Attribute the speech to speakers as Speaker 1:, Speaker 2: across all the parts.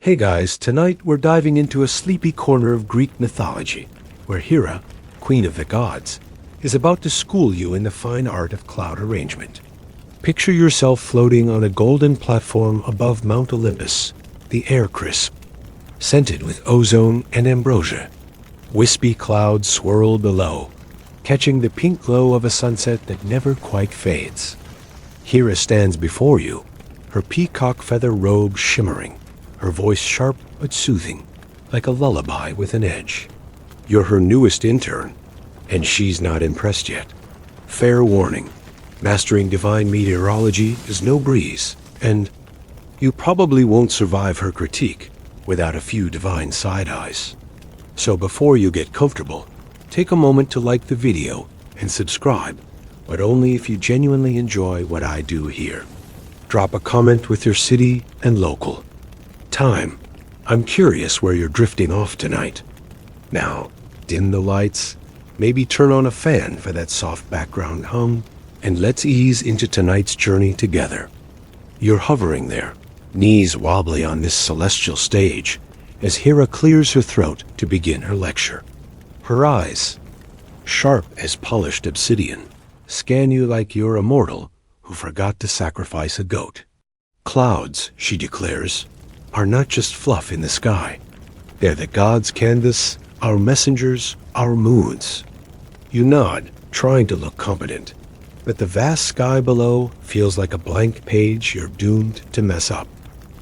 Speaker 1: Hey guys, tonight we're diving into a sleepy corner of Greek mythology, where Hera, queen of the gods, is about to school you in the fine art of cloud arrangement. Picture yourself floating on a golden platform above Mount Olympus, the air crisp, scented with ozone and ambrosia. Wispy clouds swirl below, catching the pink glow of a sunset that never quite fades. Hera stands before you, her peacock feather robe shimmering, her voice sharp but soothing, like a lullaby with an edge. You're her newest intern, and she's not impressed yet. Fair warning, mastering divine meteorology is no breeze, and you probably won't survive her critique without a few divine side-eyes. So before you get comfortable, take a moment to like the video and subscribe, but only if you genuinely enjoy what I do here. Drop a comment with your city and local. Time. I'm curious where you're drifting off tonight. Now, dim the lights, maybe turn on a fan for that soft background hum, and let's ease into tonight's journey together. You're hovering there, knees wobbly on this celestial stage, as Hera clears her throat to begin her lecture. Her eyes, sharp as polished obsidian, scan you like you're a mortal who forgot to sacrifice a goat. Clouds, she declares, are not just fluff in the sky. They're the gods' canvas, our messengers, our moods. You nod, trying to look competent, but the vast sky below feels like a blank page you're doomed to mess up.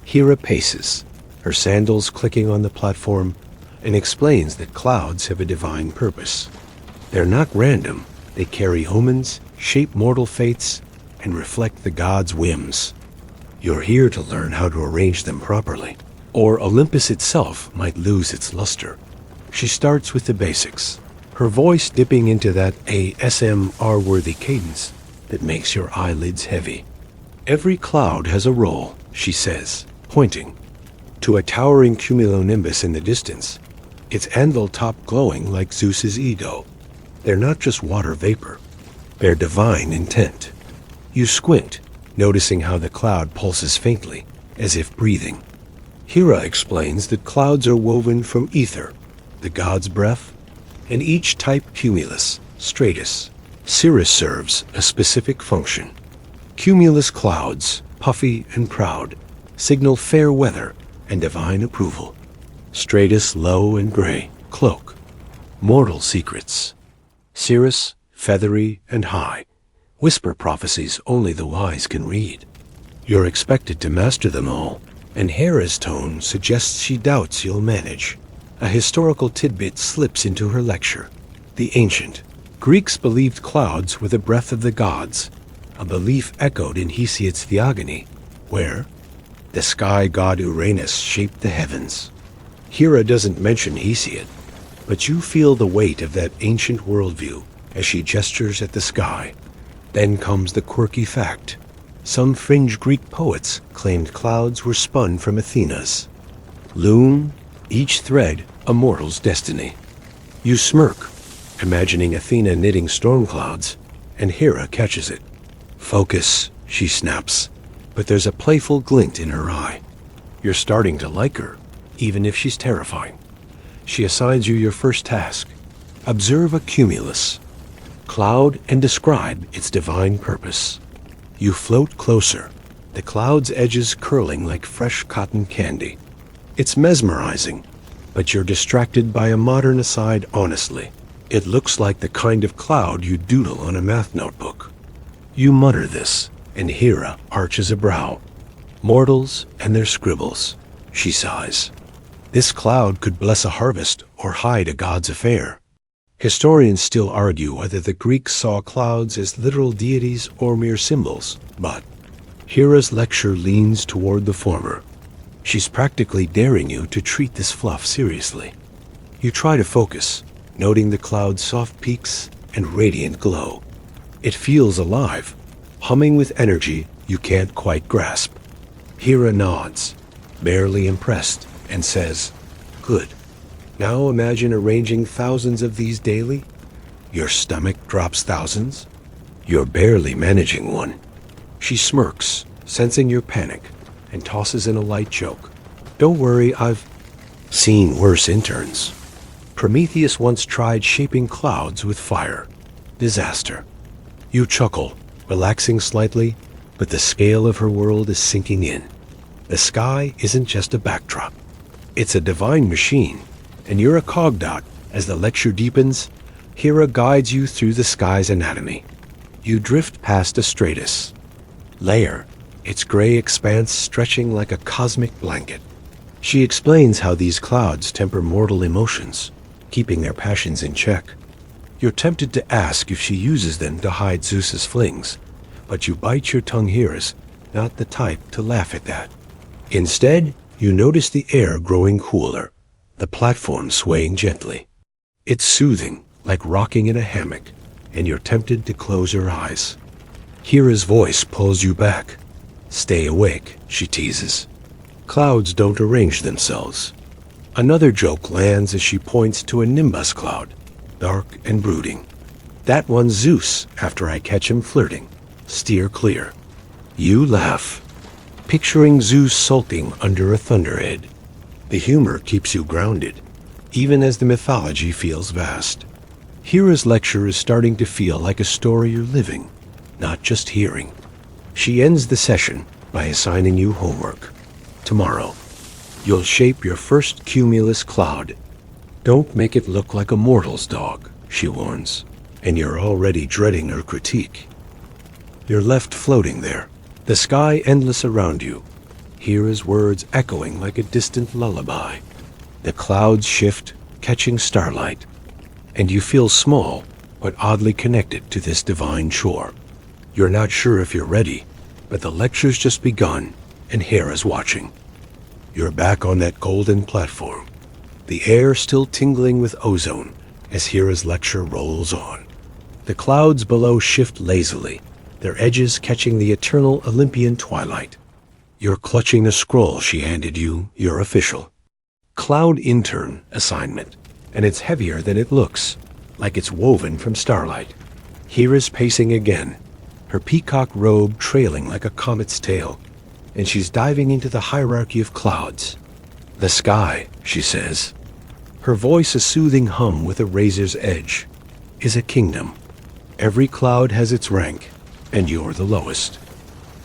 Speaker 1: Hera paces, her sandals clicking on the platform, and explains that clouds have a divine purpose. They're not random. They carry omens, shape mortal fates, and reflect the gods' whims. You're here to learn how to arrange them properly, or Olympus itself might lose its luster. She starts with the basics, her voice dipping into that ASMR-worthy cadence that makes your eyelids heavy. Every cloud has a role, she says, pointing to a towering cumulonimbus in the distance, its anvil top glowing like Zeus's ego. They're not just water vapor, they're divine intent. You squint, noticing how the cloud pulses faintly, as if breathing. Hera explains that clouds are woven from ether, the god's breath, and each type cumulus, stratus, cirrus serves a specific function. Cumulus clouds, puffy and proud, signal fair weather and divine approval. Stratus, low and gray, cloak mortal secrets. Cirrus, feathery and high, whisper prophecies only the wise can read. You're expected to master them all, and Hera's tone suggests she doubts you'll manage. A historical tidbit slips into her lecture. The ancient Greeks believed clouds were the breath of the gods, a belief echoed in Hesiod's Theogony, where the sky god Uranus shaped the heavens. Hera doesn't mention Hesiod, but you feel the weight of that ancient worldview as she gestures at the sky. Then comes the quirky fact. Some fringe Greek poets claimed clouds were spun from Athena's loom, each thread a mortal's destiny. You smirk, imagining Athena knitting storm clouds, and Hera catches it. Focus, she snaps, but there's a playful glint in her eye. You're starting to like her, even if she's terrifying. She assigns you your first task. Observe a cumulus, cloud, and describe its divine purpose. You float closer, the cloud's edges curling like fresh cotton candy. It's mesmerizing, but you're distracted by a modern aside honestly. It looks like the kind of cloud you doodle on a math notebook. You mutter this, and Hera arches a brow. Mortals and their scribbles, she sighs. This cloud could bless a harvest or hide a god's affair. Historians still argue whether the Greeks saw clouds as literal deities or mere symbols, but Hera's lecture leans toward the former. She's practically daring you to treat this fluff seriously. You try to focus, noting the cloud's soft peaks and radiant glow. It feels alive, humming with energy you can't quite grasp. Hera nods, barely impressed, and says, "Good. Now imagine arranging thousands of these daily. Your stomach drops thousands. You're barely managing one." She smirks, sensing your panic, and tosses in a light joke. Don't worry, I've seen worse interns. Prometheus once tried shaping clouds with fire. Disaster. You chuckle, relaxing slightly, but the scale of her world is sinking in. The sky isn't just a backdrop. It's a divine machine, and you're a cog dot. As the lecture deepens, Hera guides you through the sky's anatomy. You drift past a stratus layer, its gray expanse stretching like a cosmic blanket. She explains how these clouds temper mortal emotions, keeping their passions in check. You're tempted to ask if she uses them to hide Zeus's flings, but you bite your tongue. Hera's not the type to laugh at that. Instead, you notice the air growing cooler, the platform swaying gently. It's soothing, like rocking in a hammock, and you're tempted to close your eyes. Hera's voice pulls you back. Stay awake, she teases. Clouds don't arrange themselves. Another joke lands as she points to a nimbus cloud, dark and brooding. That one's Zeus, after I catch him flirting. Steer clear. You laugh, picturing Zeus sulking under a thunderhead. The humor keeps you grounded, even as the mythology feels vast. Hera's lecture is starting to feel like a story you're living, not just hearing. She ends the session by assigning you homework. Tomorrow, you'll shape your first cumulus cloud. Don't make it look like a mortal's dog, she warns, and you're already dreading her critique. You're left floating there, the sky endless around you, Hera's words echoing like a distant lullaby. The clouds shift, catching starlight, and you feel small, but oddly connected to this divine chore. You're not sure if you're ready, but the lecture's just begun, and Hera's watching. You're back on that golden platform, the air still tingling with ozone as Hera's lecture rolls on. The clouds below shift lazily, their edges catching the eternal Olympian twilight. You're clutching the scroll she handed you, your official cloud intern assignment, and it's heavier than it looks, like it's woven from starlight. Hera's pacing again, her peacock robe trailing like a comet's tail, and she's diving into the hierarchy of clouds. The sky, she says, her voice a soothing hum with a razor's edge, is a kingdom. Every cloud has its rank, and you're the lowest.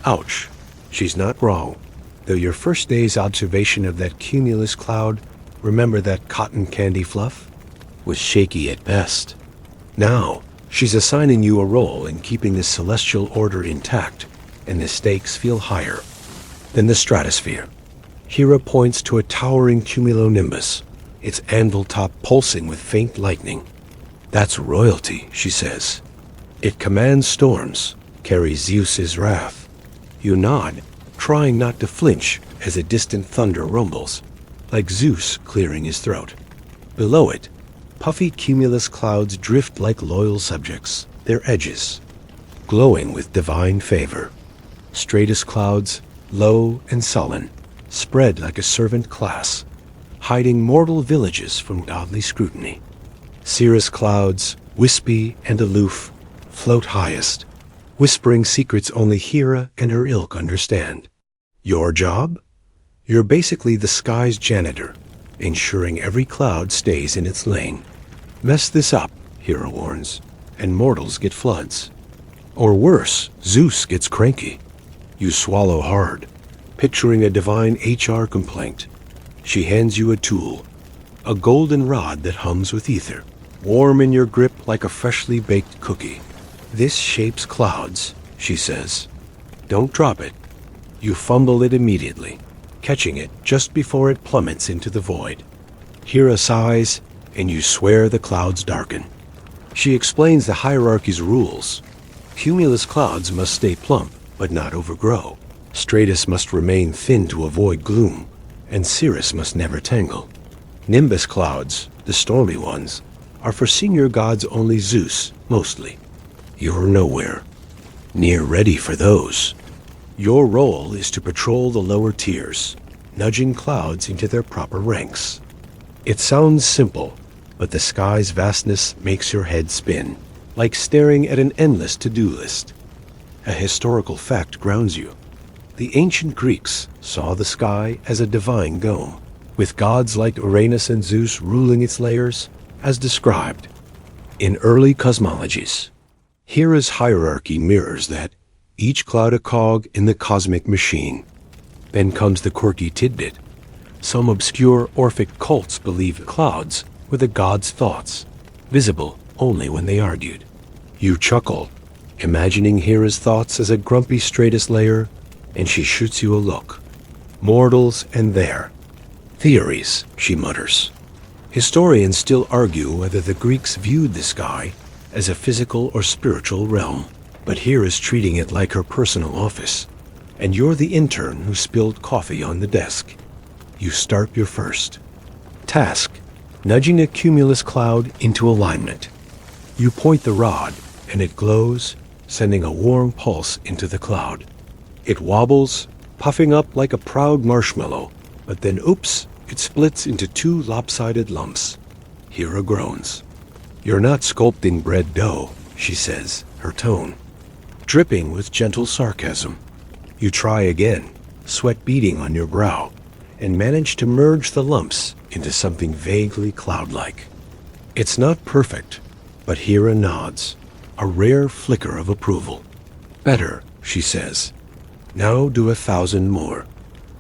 Speaker 1: Ouch, she's not wrong. Though your first day's observation of that cumulus cloud, remember that cotton candy fluff, was shaky at best. Now, she's assigning you a role in keeping the celestial order intact, and the stakes feel higher than the stratosphere. Hera points to a towering cumulonimbus, its anvil top pulsing with faint lightning. That's royalty, she says. It commands storms, carries Zeus's wrath. You nod, trying not to flinch as a distant thunder rumbles, like Zeus clearing his throat. Below it, puffy cumulus clouds drift like loyal subjects, their edges glowing with divine favor. Stratus clouds, low and sullen, spread like a servant class, hiding mortal villages from godly scrutiny. Cirrus clouds, wispy and aloof, float highest, whispering secrets only Hera and her ilk understand. Your job? You're basically the sky's janitor, ensuring every cloud stays in its lane. Mess this up, Hera warns, and mortals get floods. Or worse, Zeus gets cranky. You swallow hard, picturing a divine HR complaint. She hands you a tool, a golden rod that hums with ether, warm in your grip like a freshly baked cookie. This shapes clouds, she says. Don't drop it. You fumble it immediately, catching it just before it plummets into the void. Hera sighs, and you swear the clouds darken. She explains the hierarchy's rules. Cumulus clouds must stay plump, but not overgrow. Stratus must remain thin to avoid gloom, and cirrus must never tangle. Nimbus clouds, the stormy ones, are for senior gods only Zeus, mostly. You're nowhere near ready for those. Your role is to patrol the lower tiers, nudging clouds into their proper ranks. It sounds simple, but the sky's vastness makes your head spin, like staring at an endless to-do list. A historical fact grounds you. The ancient Greeks saw the sky as a divine dome, with gods like Uranus and Zeus ruling its layers, as described in early cosmologies. Hera's hierarchy mirrors that, each cloud a cog in the cosmic machine. Then comes the quirky tidbit. Some obscure Orphic cults believe clouds were the god's thoughts, visible only when they argued. You chuckle, imagining Hera's thoughts as a grumpy stratus layer, and she shoots you a look. Mortals and their theories, she mutters. Historians still argue whether the Greeks viewed the sky as a physical or spiritual realm, but Hera's treating it like her personal office, and you're the intern who spilled coffee on the desk. You start your first task, nudging a cumulus cloud into alignment. You point the rod, and it glows, sending a warm pulse into the cloud. It wobbles, puffing up like a proud marshmallow, but then oops, it splits into two lopsided lumps. Hera groans. You're not sculpting bread dough, she says, her tone dripping with gentle sarcasm. You try again, sweat beading on your brow, and manage to merge the lumps into something vaguely cloud-like. It's not perfect, but Hera nods, a rare flicker of approval. Better, she says. Now do 1,000 more.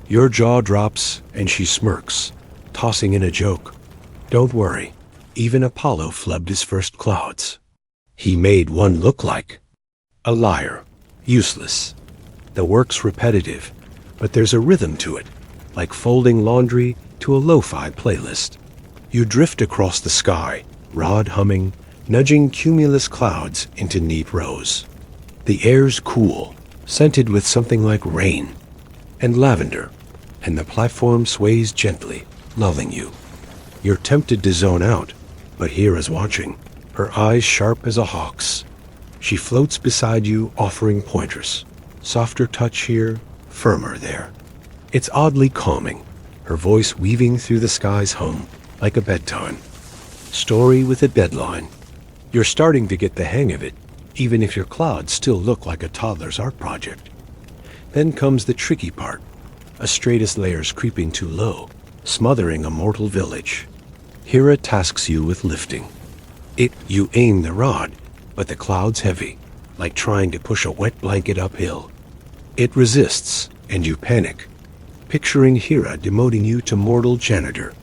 Speaker 1: Your jaw drops, and she smirks, tossing in a joke. Don't worry, even Apollo flubbed his first clouds. He made one look like a liar, useless. The work's repetitive, but there's a rhythm to it, like folding laundry to a lo-fi playlist. You drift across the sky, rod humming, nudging cumulus clouds into neat rows. The air's cool, scented with something like rain and lavender, and the platform sways gently, lulling you. You're tempted to zone out, but Hera's watching, her eyes sharp as a hawk's. She floats beside you, offering pointers. Softer touch here, firmer there. It's oddly calming, her voice weaving through the sky's hum, like a bedtime story with a deadline. You're starting to get the hang of it, even if your clouds still look like a toddler's art project. Then comes the tricky part, a stratus layer's creeping too low, smothering a mortal village. Hera tasks you with lifting. You aim the rod, but the cloud's heavy, like trying to push a wet blanket uphill. It resists, and you panic, picturing Hera demoting you to mortal janitor.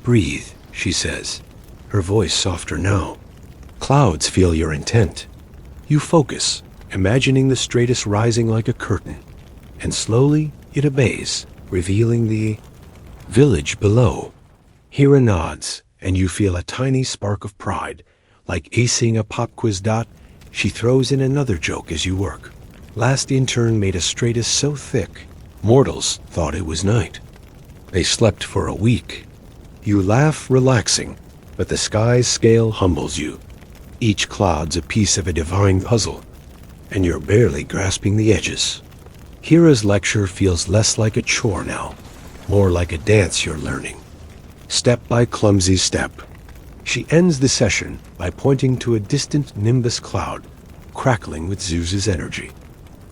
Speaker 1: Breathe, she says, her voice softer now. Clouds feel your intent. You focus, imagining the stratus rising like a curtain, and slowly it obeys, revealing the village below. Hera nods, and you feel a tiny spark of pride. Like acing a pop quiz dot, she throws in another joke as you work. Last intern made a stratus so thick, mortals thought it was night. They slept for a week. You laugh, relaxing, but the sky's scale humbles you. Each cloud's a piece of a divine puzzle, and you're barely grasping the edges. Hera's lecture feels less like a chore now, more like a dance you're learning, step by clumsy step. She ends the session by pointing to a distant nimbus cloud, crackling with Zeus's energy.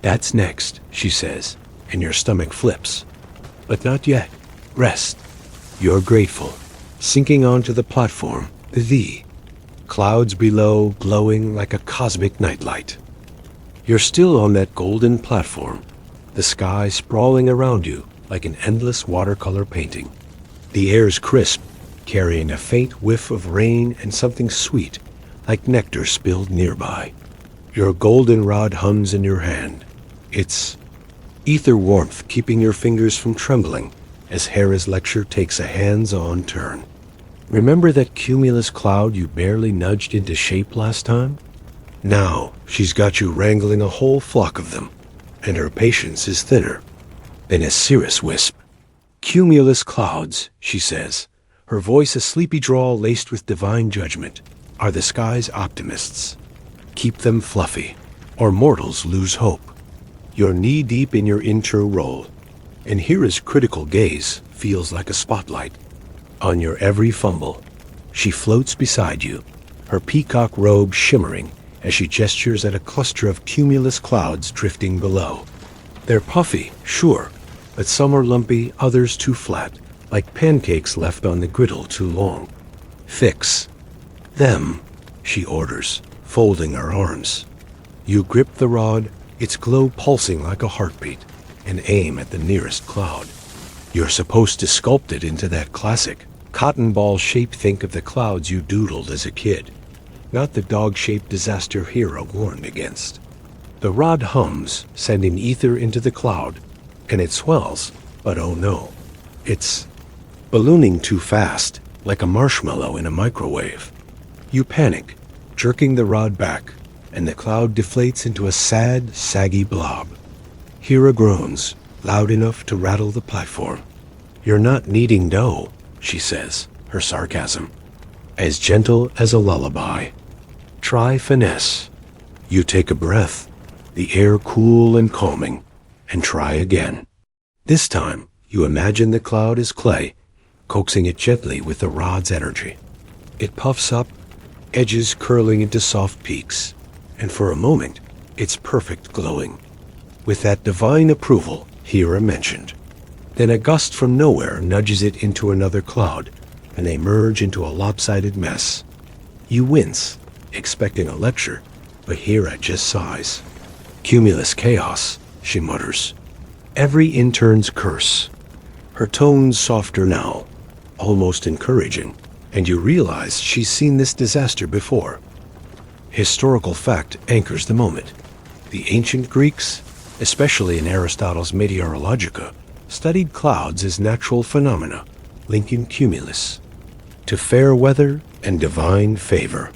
Speaker 1: That's next, she says, and your stomach flips. But not yet. Rest. You're grateful, sinking onto the platform, the clouds below glowing like a cosmic nightlight. You're still on that golden platform, the sky sprawling around you like an endless watercolor painting. The air's crisp, carrying a faint whiff of rain and something sweet, like nectar spilled nearby. Your golden rod hums in your hand. It's ether warmth keeping your fingers from trembling as Hera's lecture takes a hands-on turn. Remember that cumulus cloud you barely nudged into shape last time? Now she's got you wrangling a whole flock of them, and her patience is thinner than a cirrus wisp. Cumulus clouds, she says, her voice a sleepy drawl laced with divine judgment, are the sky's optimists. Keep them fluffy, or mortals lose hope. You're knee-deep in your intro role, and Hera's critical gaze feels like a spotlight on your every fumble. She floats beside you, her peacock robe shimmering as she gestures at a cluster of cumulus clouds drifting below. They're puffy, sure, but some are lumpy, others too flat, like pancakes left on the griddle too long. Fix them, she orders, folding her arms. You grip the rod, its glow pulsing like a heartbeat, and aim at the nearest cloud. You're supposed to sculpt it into that classic cotton ball shape. Think of the clouds you doodled as a kid, not the dog-shaped disaster Hera warned against. The rod hums, sending ether into the cloud, and it swells, but oh no, it's ballooning too fast, like a marshmallow in a microwave. You panic, jerking the rod back, and the cloud deflates into a sad, saggy blob. Hera groans, loud enough to rattle the platform. You're not kneading dough, she says, her sarcasm as gentle as a lullaby. Try finesse. You take a breath, the air cool and calming, and try again. This time, you imagine the cloud is clay, coaxing it gently with the rod's energy. It puffs up, edges curling into soft peaks, and for a moment, it's perfect glowing, with that divine approval Hera mentioned. Then a gust from nowhere nudges it into another cloud, and they merge into a lopsided mess. You wince, expecting a lecture, but Hera just sighs. Cumulus chaos, she mutters. Every intern's curse. Her tone's softer now, almost encouraging, and you realize she's seen this disaster before. Historical fact anchors the moment. The ancient Greeks, especially in Aristotle's Meteorologica, studied clouds as natural phenomena, linking cumulus to fair weather and divine favor.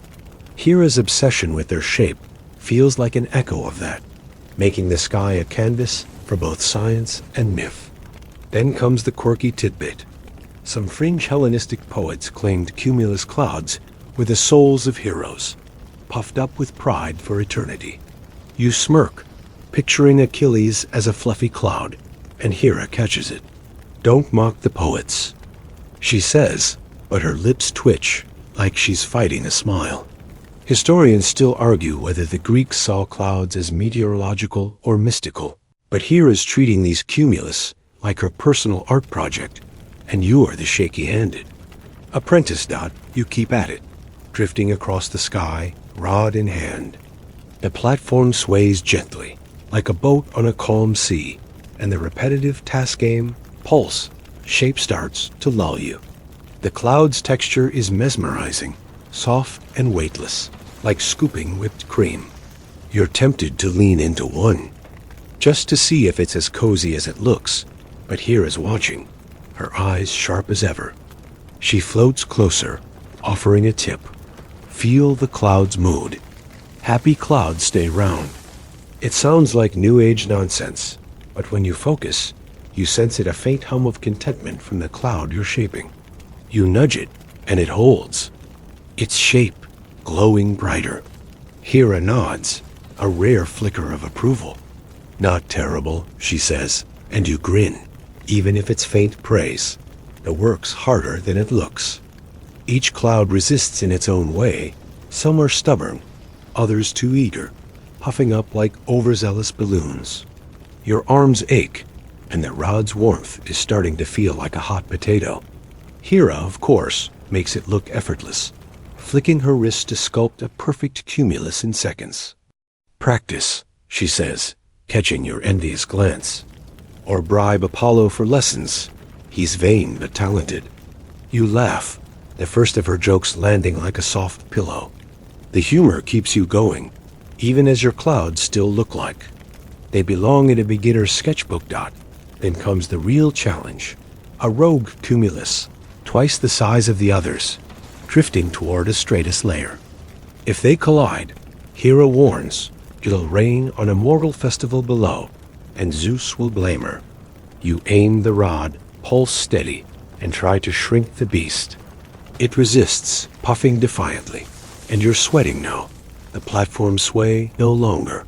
Speaker 1: Hera's obsession with their shape feels like an echo of that, making the sky a canvas for both science and myth. Then comes the quirky tidbit. Some fringe Hellenistic poets claimed cumulus clouds were the souls of heroes, puffed up with pride for eternity. You smirk, picturing Achilles as a fluffy cloud, and Hera catches it. Don't mock the poets, she says, but her lips twitch like she's fighting a smile. Historians still argue whether the Greeks saw clouds as meteorological or mystical, but Hera's treating these cumulus like her personal art project, and you're the shaky-handed. Apprentice Dot, you keep at it, drifting across the sky, rod in hand. The platform sways gently, like a boat on a calm sea, and the repetitive task game, pulse, shape starts to lull you. The cloud's texture is mesmerizing, soft and weightless, like scooping whipped cream. You're tempted to lean into one, just to see if it's as cozy as it looks, but Hera's watching, her eyes sharp as ever. She floats closer, offering a tip. Feel the cloud's mood. Happy clouds stay round. It sounds like New Age nonsense, but when you focus, you sense it a faint hum of contentment from the cloud you're shaping. You nudge it, and it holds. Its shape, glowing brighter. Hera nods, a rare flicker of approval. Not terrible, she says, and you grin, even if it's faint praise. The work's harder than it looks. Each cloud resists in its own way. Some are stubborn, others too eager, puffing up like overzealous balloons. Your arms ache, and the rod's warmth is starting to feel like a hot potato. Hera, of course, makes it look effortless, flicking her wrist to sculpt a perfect cumulus in seconds. Practice, she says, catching your envious glance. Or bribe Apollo for lessons. He's vain but talented. You laugh, the first of her jokes landing like a soft pillow. The humor keeps you going, even as your clouds still look like they belong in a beginner's sketchbook. Dot. Then comes the real challenge. A rogue cumulus, twice the size of the others, drifting toward a stratus layer. If they collide, Hera warns, it'll rain on a mortal festival below, and Zeus will blame her. You aim the rod, pulse steady, and try to shrink the beast. It resists, puffing defiantly, and you're sweating now. The platform sway no longer.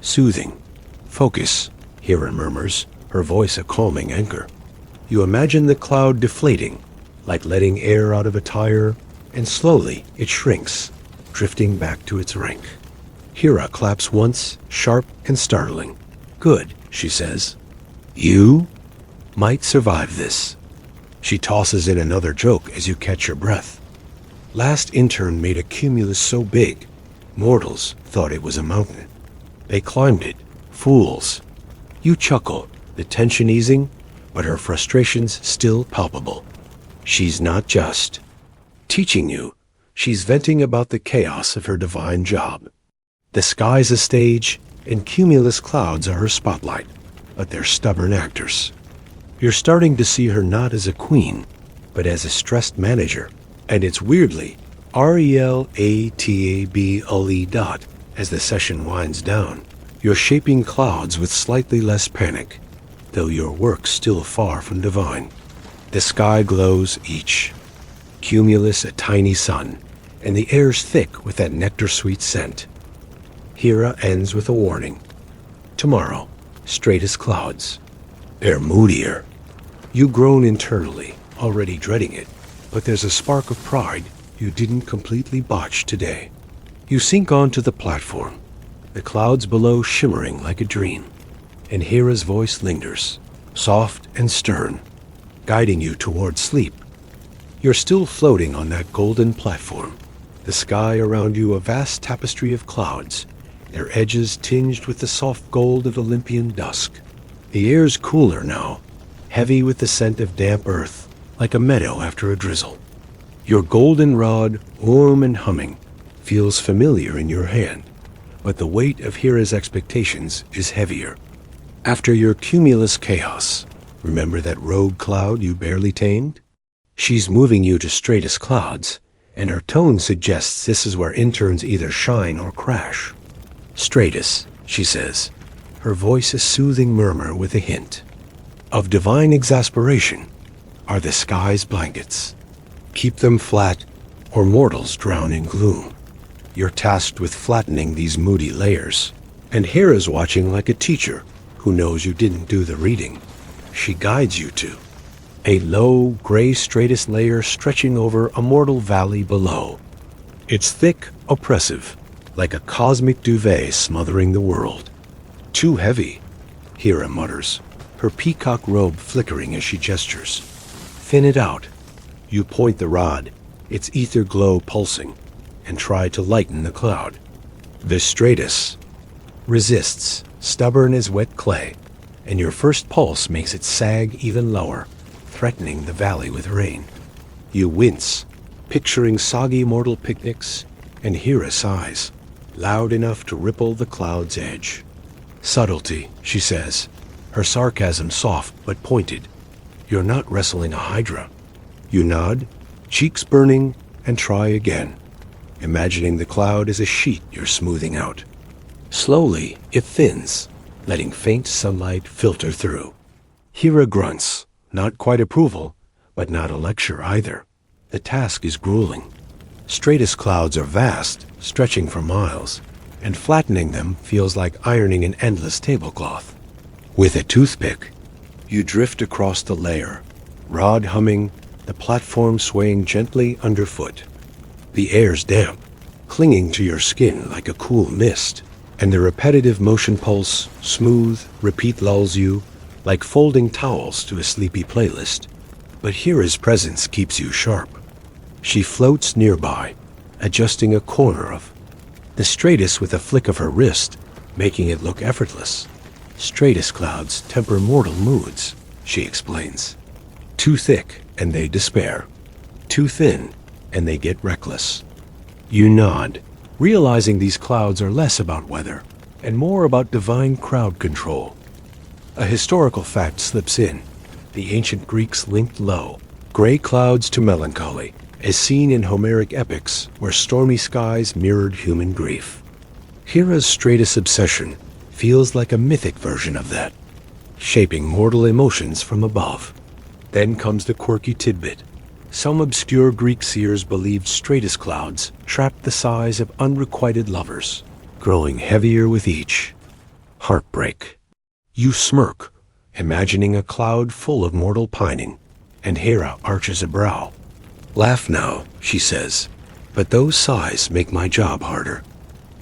Speaker 1: Soothing. Focus, Hera murmurs, her voice a calming anchor. You imagine the cloud deflating, like letting air out of a tire, and slowly it shrinks, drifting back to its rank. Hera claps once, sharp and startling. Good, she says. You might survive this. She tosses in another joke as you catch your breath. Last intern made a cumulus so big, mortals thought it was a mountain. They climbed it, fools. You chuckle, the tension easing, but her frustration's still palpable. She's not just teaching you, she's venting about the chaos of her divine job. The sky's a stage, and cumulus clouds are her spotlight, but they're stubborn actors. You're starting to see her not as a queen, but as a stressed manager, and it's weirdly relatab as the session winds down. You're shaping clouds with slightly less panic, though your work's still far from divine. The sky glows each. Cumulus a tiny sun, and the air's thick with that nectar-sweet scent. Hera ends with a warning. Tomorrow, straight as clouds. They're moodier. You groan internally, already dreading it, but there's a spark of pride you didn't completely botch today. You sink onto the platform, the clouds below shimmering like a dream, and Hera's voice lingers, soft and stern, guiding you toward sleep. You're still floating on that golden platform, the sky around you a vast tapestry of clouds, their edges tinged with the soft gold of Olympian dusk. The air's cooler now, heavy with the scent of damp earth, like a meadow after a drizzle. Your golden rod, warm and humming, feels familiar in your hand, but the weight of Hera's expectations is heavier. After your cumulus chaos, remember that rogue cloud you barely tamed? She's moving you to straightest clouds, and her tone suggests this is where interns either shine or crash. Straightest, she says, her voice a soothing murmur with a hint of divine exasperation, are the sky's blankets. Keep them flat, or mortals drown in gloom. You're tasked with flattening these moody layers, and Hera's watching like a teacher who knows you didn't do the reading. She guides you to a low, gray straightest layer stretching over a mortal valley below. It's thick, oppressive, like a cosmic duvet smothering the world. Too heavy, Hera mutters, her peacock robe flickering as she gestures. Thin it out. You point the rod, its ether glow pulsing, and try to lighten the cloud. The straightest resists, stubborn as wet clay, and your first pulse makes it sag even lower, threatening the valley with rain. You wince, picturing soggy mortal picnics, and Hera sighs, loud enough to ripple the cloud's edge. Subtlety, she says, her sarcasm soft but pointed. You're not wrestling a hydra. You nod, cheeks burning, and try again, imagining the cloud as a sheet you're smoothing out. Slowly, it thins, letting faint sunlight filter through. Hera grunts, not quite approval, but not a lecture either. The task is grueling. Straightest clouds are vast, stretching for miles, and flattening them feels like ironing an endless tablecloth. With a toothpick, you drift across the layer, rod humming, the platform swaying gently underfoot. The air's damp, clinging to your skin like a cool mist, and the repetitive motion pulse, smooth, repeat lulls you, like folding towels to a sleepy playlist. But Hera's presence keeps you sharp. She floats nearby, adjusting a corner of the straightest with a flick of her wrist, making it look effortless. Straightest clouds temper mortal moods, she explains. Too thick, and they despair. Too thin, and they get reckless. You nod, realizing these clouds are less about weather and more about divine crowd control. A historical fact slips in. The ancient Greeks linked low, gray clouds to melancholy, as seen in Homeric epics where stormy skies mirrored human grief. Hera's straightest obsession feels like a mythic version of that, shaping mortal emotions from above. Then comes the quirky tidbit. Some obscure Greek seers believed straightest clouds trapped the sighs of unrequited lovers, growing heavier with each heartbreak. You smirk, imagining a cloud full of mortal pining, and Hera arches a brow. Laugh now, she says, but those sighs make my job harder.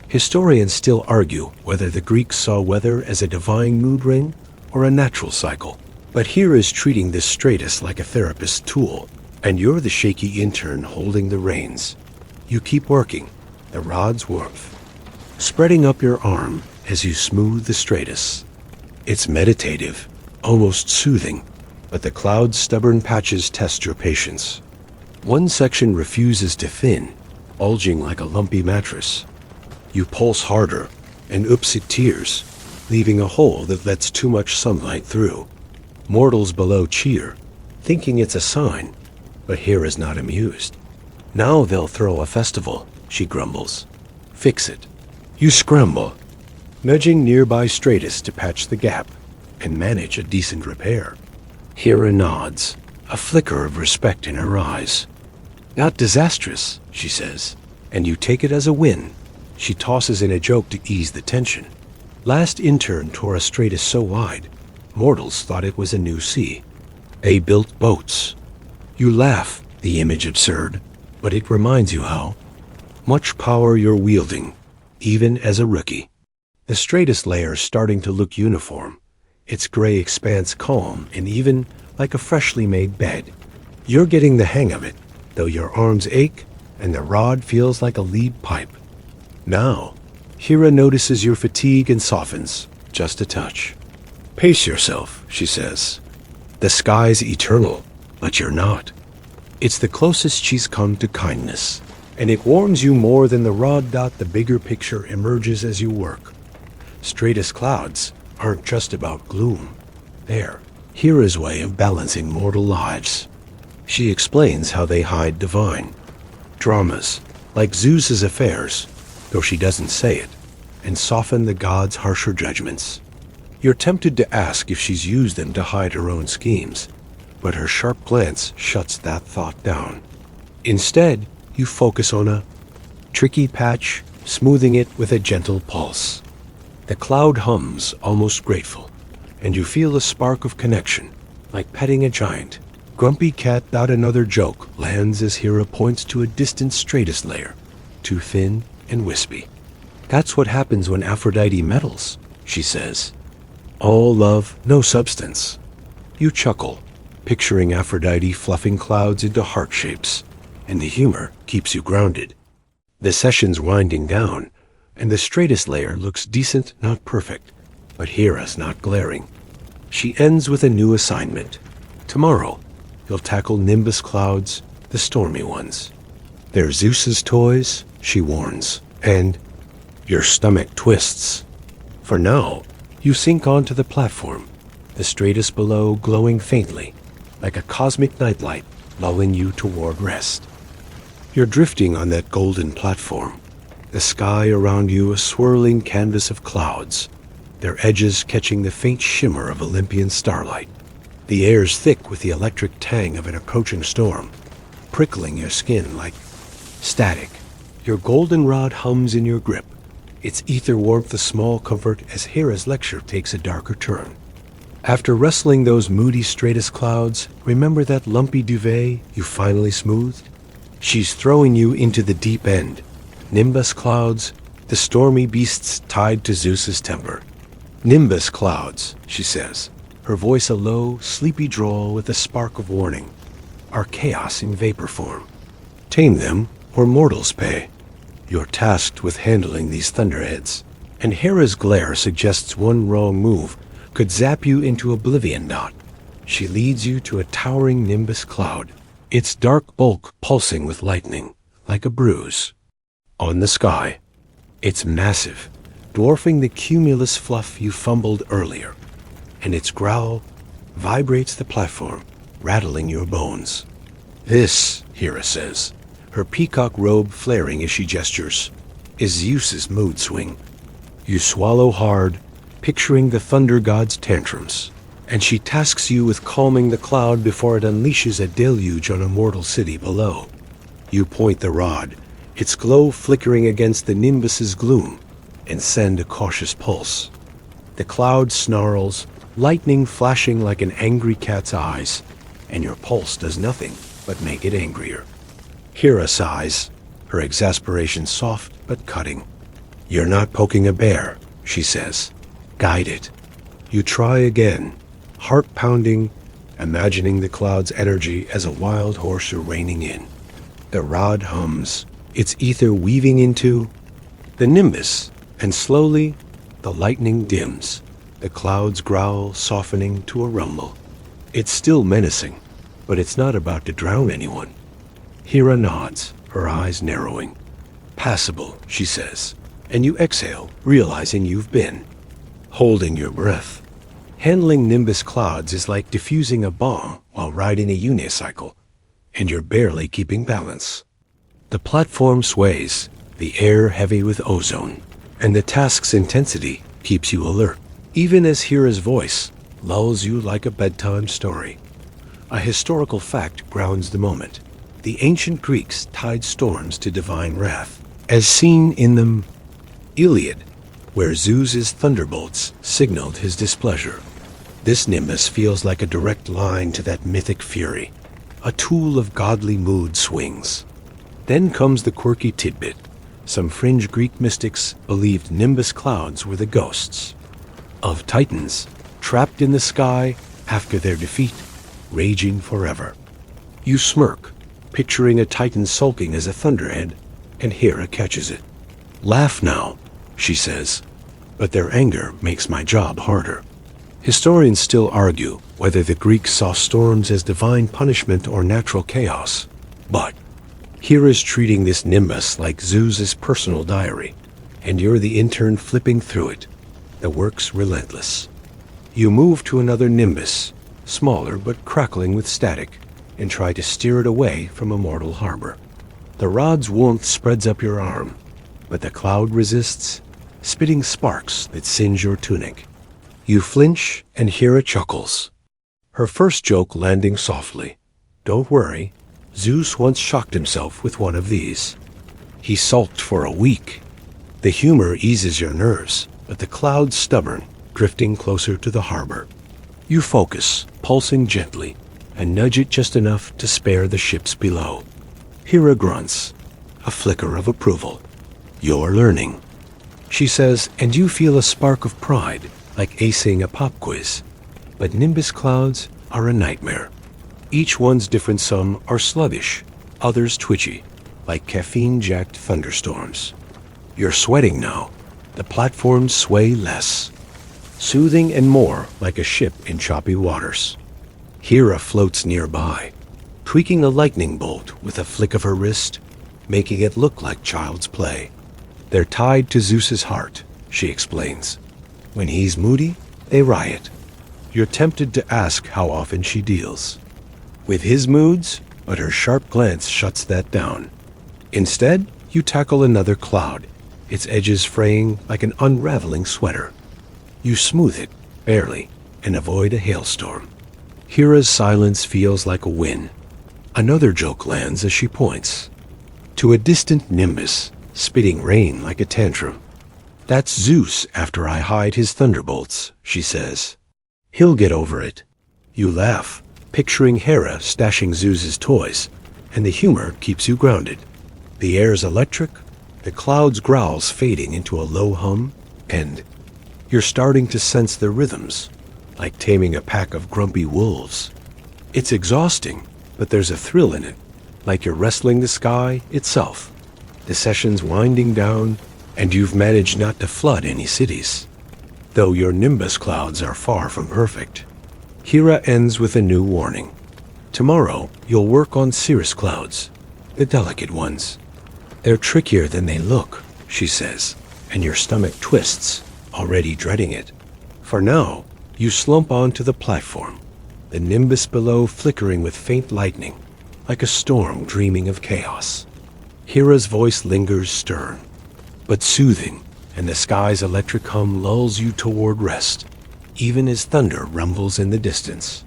Speaker 1: Historians still argue whether the Greeks saw weather as a divine mood ring or a natural cycle. But Hera is treating this stratus like a therapist's tool, and you're the shaky intern holding the reins. You keep working, the rod's warmth, spreading up your arm as you smooth the stratus. It's meditative, almost soothing, but the cloud's stubborn patches test your patience. One section refuses to thin, bulging like a lumpy mattress. You pulse harder, and oops, it tears, leaving a hole that lets too much sunlight through. Mortals below cheer, thinking it's a sign, but Hera's not amused. Now they'll throw a festival, she grumbles. Fix it. You scramble, nudging nearby stratus to patch the gap and manage a decent repair. Hera nods, a flicker of respect in her eyes. Not disastrous, she says, and you take it as a win. She tosses in a joke to ease the tension. Last intern tore a stratus so wide, mortals thought it was a new sea. They built boats. You laugh, the image absurd, but it reminds you how much power you're wielding, even as a rookie. The stratus layer's starting to look uniform, its gray expanse calm and even like a freshly made bed. You're getting the hang of it, though your arms ache and the rod feels like a lead pipe. Now, Hera notices your fatigue and softens, just a touch. Pace yourself, she says. The sky's eternal, but you're not. It's the closest she's come to kindness, and it warms you more than the rod. The bigger picture emerges as you work. Stratus clouds aren't just about gloom. They're Hera's way of balancing mortal lives. She explains how they hide divine dramas, like Zeus's affairs, though she doesn't say it, and soften the gods' harsher judgments. You're tempted to ask if she's used them to hide her own schemes, but her sharp glance shuts that thought down. Instead, you focus on a tricky patch, smoothing it with a gentle pulse. The cloud hums, almost grateful, and you feel a spark of connection, like petting a giant. Grumpy cat. Another joke lands as Hera points to a distant stratus layer, too thin and wispy. That's what happens when Aphrodite meddles, she says. All love, no substance. You chuckle, picturing Aphrodite fluffing clouds into heart shapes, and the humor keeps you grounded. The session's winding down, and the stratus layer looks decent, not perfect, but Hera's not glaring. She ends with a new assignment. Tomorrow, you'll tackle nimbus clouds, the stormy ones. They're Zeus's toys, she warns, and your stomach twists. For now, you sink onto the platform, the stratus below glowing faintly, like a cosmic nightlight lulling you toward rest. You're drifting on that golden platform, the sky around you a swirling canvas of clouds, their edges catching the faint shimmer of Olympian starlight. The air's thick with the electric tang of an approaching storm, prickling your skin like static. Your golden rod hums in your grip, its ether warmth a small comfort as Hera's lecture takes a darker turn. After wrestling those moody stratus clouds, remember that lumpy duvet you finally smoothed? She's throwing you into the deep end. Nimbus clouds, the stormy beasts tied to Zeus's temper. Nimbus clouds, she says, her voice a low, sleepy drawl with a spark of warning, are chaos in vapor form. Tame them, or mortals pay. You're tasked with handling these thunderheads, and Hera's glare suggests one wrong move could zap you into oblivion. She leads you to a towering nimbus cloud, its dark bulk pulsing with lightning, like a bruise. On the sky, it's massive, dwarfing the cumulus fluff you fumbled earlier, and its growl vibrates the platform, rattling your bones. This, Hera says, her peacock robe flaring as she gestures, is Zeus's mood swing. You swallow hard, picturing the thunder god's tantrums, and she tasks you with calming the cloud before it unleashes a deluge on a mortal city below. You point the rod, its glow flickering against the nimbus's gloom, and send a cautious pulse. The cloud snarls, lightning flashing like an angry cat's eyes, and your pulse does nothing but make it angrier. Hera sighs, her exasperation soft but cutting. "You're not poking a bear," she says. "Guide it." You try again, heart pounding, imagining the cloud's energy as a wild horse you're reining in. The rod hums, its ether weaving into the nimbus, and slowly the lightning dims. The clouds growl, softening to a rumble. It's still menacing, but it's not about to drown anyone. Hera nods, her eyes narrowing. "Passable," she says, and you exhale, realizing you've been holding your breath. Handling nimbus clouds is like diffusing a bomb while riding a unicycle, and you're barely keeping balance. The platform sways, the air heavy with ozone, and the task's intensity keeps you alert, even as Hera's voice lulls you like a bedtime story. A historical fact grounds the moment. The ancient Greeks tied storms to divine wrath, as seen in the Iliad, where Zeus's thunderbolts signaled his displeasure. This nimbus feels like a direct line to that mythic fury, a tool of godly mood swings. Then comes the quirky tidbit. Some fringe Greek mystics believed nimbus clouds were the ghosts of titans trapped in the sky after their defeat, raging forever. You smirk, picturing a titan sulking as a thunderhead, and Hera catches it. "Laugh now," she says, "but their anger makes my job harder." Historians still argue whether the Greeks saw storms as divine punishment or natural chaos, but Hera's treating this nimbus like Zeus's personal diary, and you're the intern flipping through it. The work's relentless. You move to another nimbus, smaller but crackling with static, and try to steer it away from a mortal harbor. The rod's warmth spreads up your arm, but the cloud resists, spitting sparks that singe your tunic. You flinch, and Hera chuckles, her first joke landing softly. "Don't worry, Zeus once shocked himself with one of these. He sulked for a week." The humor eases your nerves, but the cloud's stubborn, drifting closer to the harbor. You focus, pulsing gently, and nudge it just enough to spare the ships below. Hera grunts, a flicker of approval. "You're learning," she says, and you feel a spark of pride, like acing a pop quiz. But nimbus clouds are a nightmare. Each one's different. Some are sluggish, others twitchy, like caffeine-jacked thunderstorms. You're sweating now. The platforms sway less, soothing and more like a ship in choppy waters. Hera floats nearby, tweaking a lightning bolt with a flick of her wrist, making it look like child's play. "They're tied to Zeus's heart," she explains. "When he's moody, they riot." You're tempted to ask how often she deals with his moods, but her sharp glance shuts that down. Instead, you tackle another cloud, its edges fraying like an unraveling sweater. You smooth it, barely, and avoid a hailstorm. Hera's silence feels like a win. Another joke lands as she points to a distant nimbus, spitting rain like a tantrum. "That's Zeus after I hide his thunderbolts," she says. "He'll get over it." You laugh, picturing Hera stashing Zeus's toys, and the humor keeps you grounded. The air's electric, the clouds' growls fading into a low hum, and you're starting to sense the rhythms, like taming a pack of grumpy wolves. It's exhausting, but there's a thrill in it, like you're wrestling the sky itself. The session's winding down, and you've managed not to flood any cities, though your nimbus clouds are far from perfect. Hera ends with a new warning. "Tomorrow, you'll work on cirrus clouds, the delicate ones. They're trickier than they look," she says, and your stomach twists, already dreading it. For now, you slump onto the platform, the nimbus below flickering with faint lightning, like a storm dreaming of chaos. Hera's voice lingers stern, but soothing, and the sky's electric hum lulls you toward rest, even as thunder rumbles in the distance.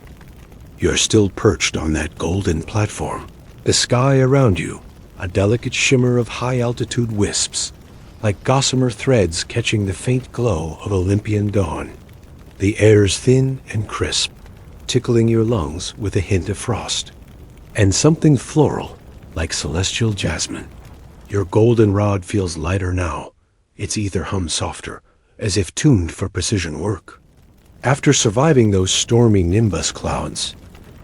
Speaker 1: You're still perched on that golden platform, the sky around you, a delicate shimmer of high-altitude wisps, like gossamer threads catching the faint glow of Olympian dawn. The air's thin and crisp, tickling your lungs with a hint of frost, and something floral, like celestial jasmine. Your goldenrod feels lighter now, its ether hums softer, as if tuned for precision work. After surviving those stormy nimbus clouds,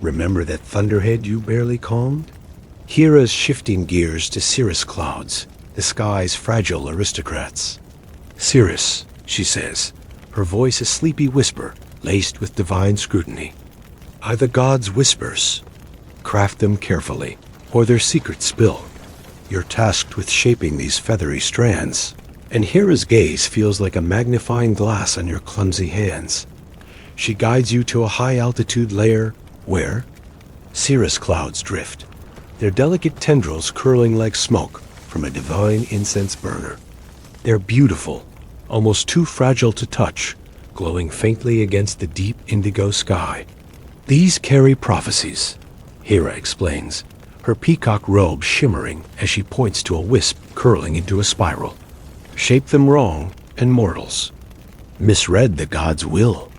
Speaker 1: remember that thunderhead you barely calmed? Hera's shifting gears to cirrus clouds, the sky's fragile aristocrats. Cirrus, she says, her voice a sleepy whisper laced with divine scrutiny. Are the gods' whispers? Craft them carefully, or their secrets spill. You're tasked with shaping these feathery strands, and Hera's gaze feels like a magnifying glass on your clumsy hands. She guides you to a high-altitude layer where cirrus clouds drift, their delicate tendrils curling like smoke from a divine incense burner. They're beautiful, almost too fragile to touch, glowing faintly against the deep indigo sky. These carry prophecies, Hera explains, her peacock robe shimmering as she points to a wisp curling into a spiral. Shape them wrong, and mortals misread the god's will.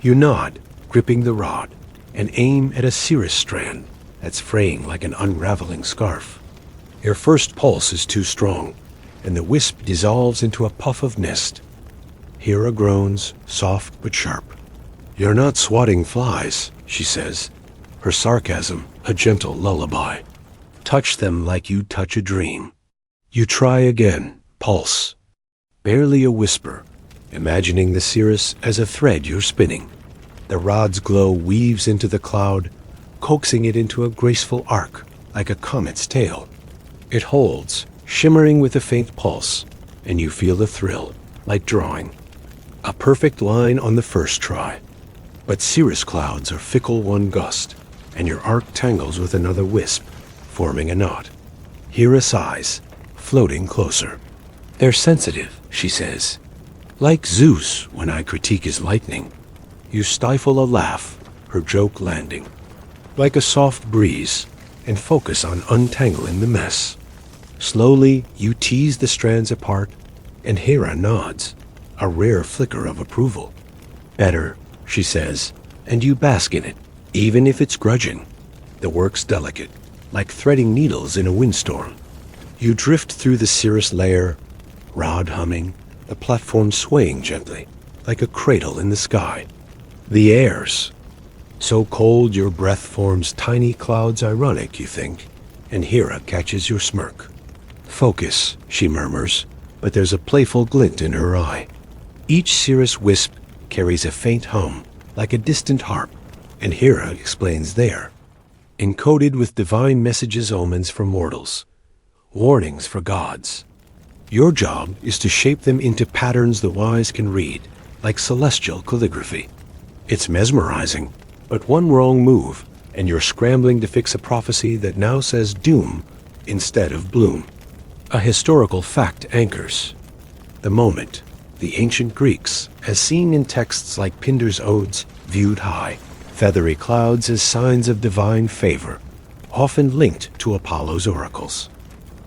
Speaker 1: You nod, gripping the rod, and aim at a cirrus strand that's fraying like an unraveling scarf. Your first pulse is too strong, and the wisp dissolves into a puff of mist. Hera groans, soft but sharp. You're not swatting flies, she says, her sarcasm a gentle lullaby. Touch them like you'd touch a dream. You try again, pulse. Barely a whisper, imagining the cirrus as a thread you're spinning. The rod's glow weaves into the cloud, coaxing it into a graceful arc, like a comet's tail. It holds, shimmering with a faint pulse, and you feel the thrill, like drawing. A perfect line on the first try. But cirrus clouds are fickle one gust, and your arc tangles with another wisp, forming a knot. Hera sighs, floating closer. They're sensitive, she says. Like Zeus when I critique his lightning. You stifle a laugh, her joke landing. Like a soft breeze, and focus on untangling the mess. Slowly, you tease the strands apart, and Hera nods, a rare flicker of approval. Better, she says, and you bask in it, even if it's grudging. The work's delicate, like threading needles in a windstorm. You drift through the cirrus layer, rod humming, the platform swaying gently, like a cradle in the sky. The air's so cold your breath forms tiny clouds ironic, you think, and Hera catches your smirk. Focus, she murmurs, but there's a playful glint in her eye. Each cirrus wisp carries a faint hum, like a distant harp, and Hera explains there, encoded with divine messages, omens for mortals, warnings for gods. Your job is to shape them into patterns the wise can read, like celestial calligraphy. It's mesmerizing, but one wrong move, and you're scrambling to fix a prophecy that now says doom instead of bloom. A historical fact anchors the moment. The ancient Greeks, as seen in texts like Pindar's Odes, viewed high, feathery clouds as signs of divine favor, often linked to Apollo's oracles.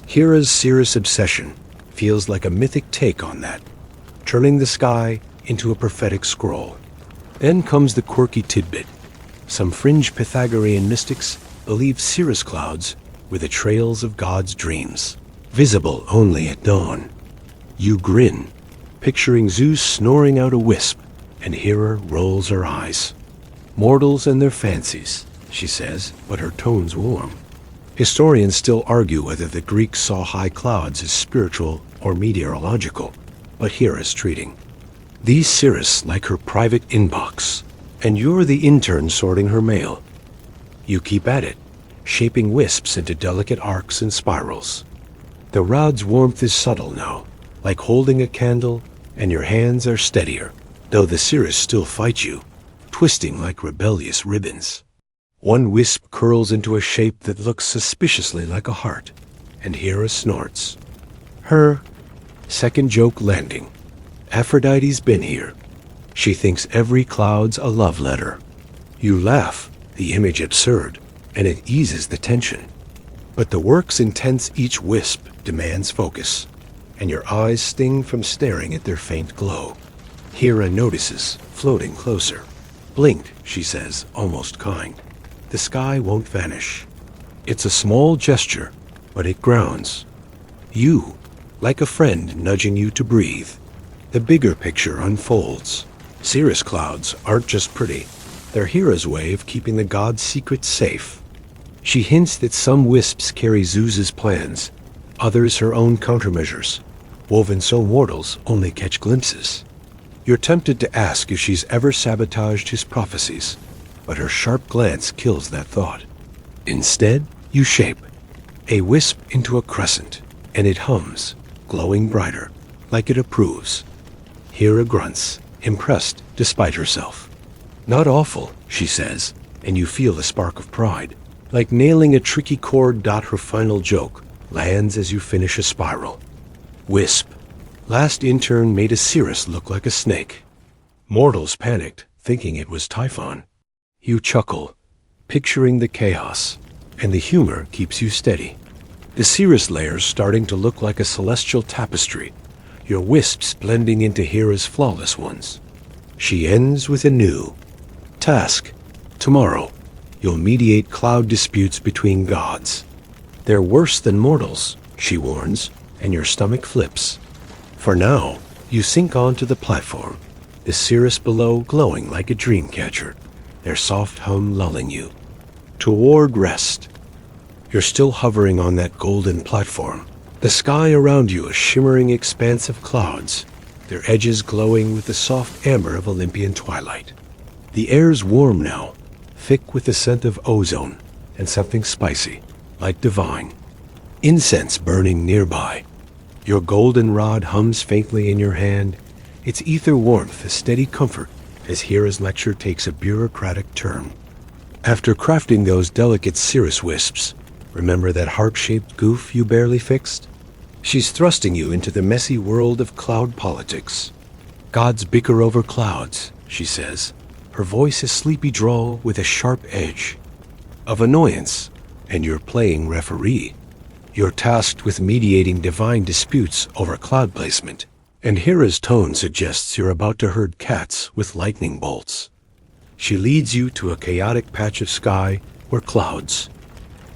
Speaker 1: Hera's cirrus obsession feels like a mythic take on that, turning the sky into a prophetic scroll. Then comes the quirky tidbit. Some fringe Pythagorean mystics believe cirrus clouds were the trails of God's dreams, visible only at dawn. You grin, picturing Zeus snoring out a wisp, and Hera rolls her eyes. Mortals and their fancies, she says, but her tone's warm. Historians still argue whether the Greeks saw high clouds as spiritual or meteorological, but Hera's treating these cirrus like her private inbox, and you're the intern sorting her mail. You keep at it, shaping wisps into delicate arcs and spirals. The rod's warmth is subtle now, like holding a candle, and your hands are steadier, though the cirrus still fight you, twisting like rebellious ribbons. One wisp curls into a shape that looks suspiciously like a heart, and Hera snorts. Her second joke landing. Aphrodite's been here. She thinks every cloud's a love letter. You laugh, the image absurd, and it eases the tension. But the work's intense, each wisp demands focus, and your eyes sting from staring at their faint glow. Hera notices, floating closer. Blink, she says, almost kind. The sky won't vanish. It's a small gesture, but it grounds. You, like a friend nudging you to breathe. The bigger picture unfolds. Cirrus clouds aren't just pretty. They're Hera's way of keeping the god's secrets safe. She hints that some wisps carry Zeus's plans, others her own countermeasures, woven so mortals only catch glimpses. You're tempted to ask if she's ever sabotaged his prophecies, but her sharp glance kills that thought. Instead, you shape a wisp into a crescent, and it hums, glowing brighter, like it approves. Hera grunts, impressed despite herself. Not awful, she says, and you feel a spark of pride. Like nailing a tricky chord. Her final joke lands as you finish a spiral. Wisp. Last intern made a cirrus look like a snake. Mortals panicked, thinking it was Typhon. You chuckle, picturing the chaos, and the humor keeps you steady. The cirrus layers starting to look like a celestial tapestry, your wisps blending into Hera's flawless ones. She ends with a new task. Tomorrow, you'll mediate cloud disputes between gods. They're worse than mortals, she warns, and your stomach flips. For now, you sink onto the platform, the cirrus below glowing like a dream catcher, their soft hum lulling you. Toward rest. You're still hovering on that golden platform, the sky around you a shimmering expanse of clouds, their edges glowing with the soft amber of Olympian twilight. The air's warm now, thick with the scent of ozone and something spicy, like divine. Incense burning nearby. Your golden rod hums faintly in your hand, its ether warmth a steady comfort as Hera's lecture takes a bureaucratic turn. After crafting those delicate cirrus wisps, remember that harp-shaped goof you barely fixed? She's thrusting you into the messy world of cloud politics. Gods bicker over clouds, she says, her voice a sleepy drawl with a sharp edge. Of annoyance, and you're playing referee. You're tasked with mediating divine disputes over cloud placement, and Hera's tone suggests you're about to herd cats with lightning bolts. She leads you to a chaotic patch of sky where clouds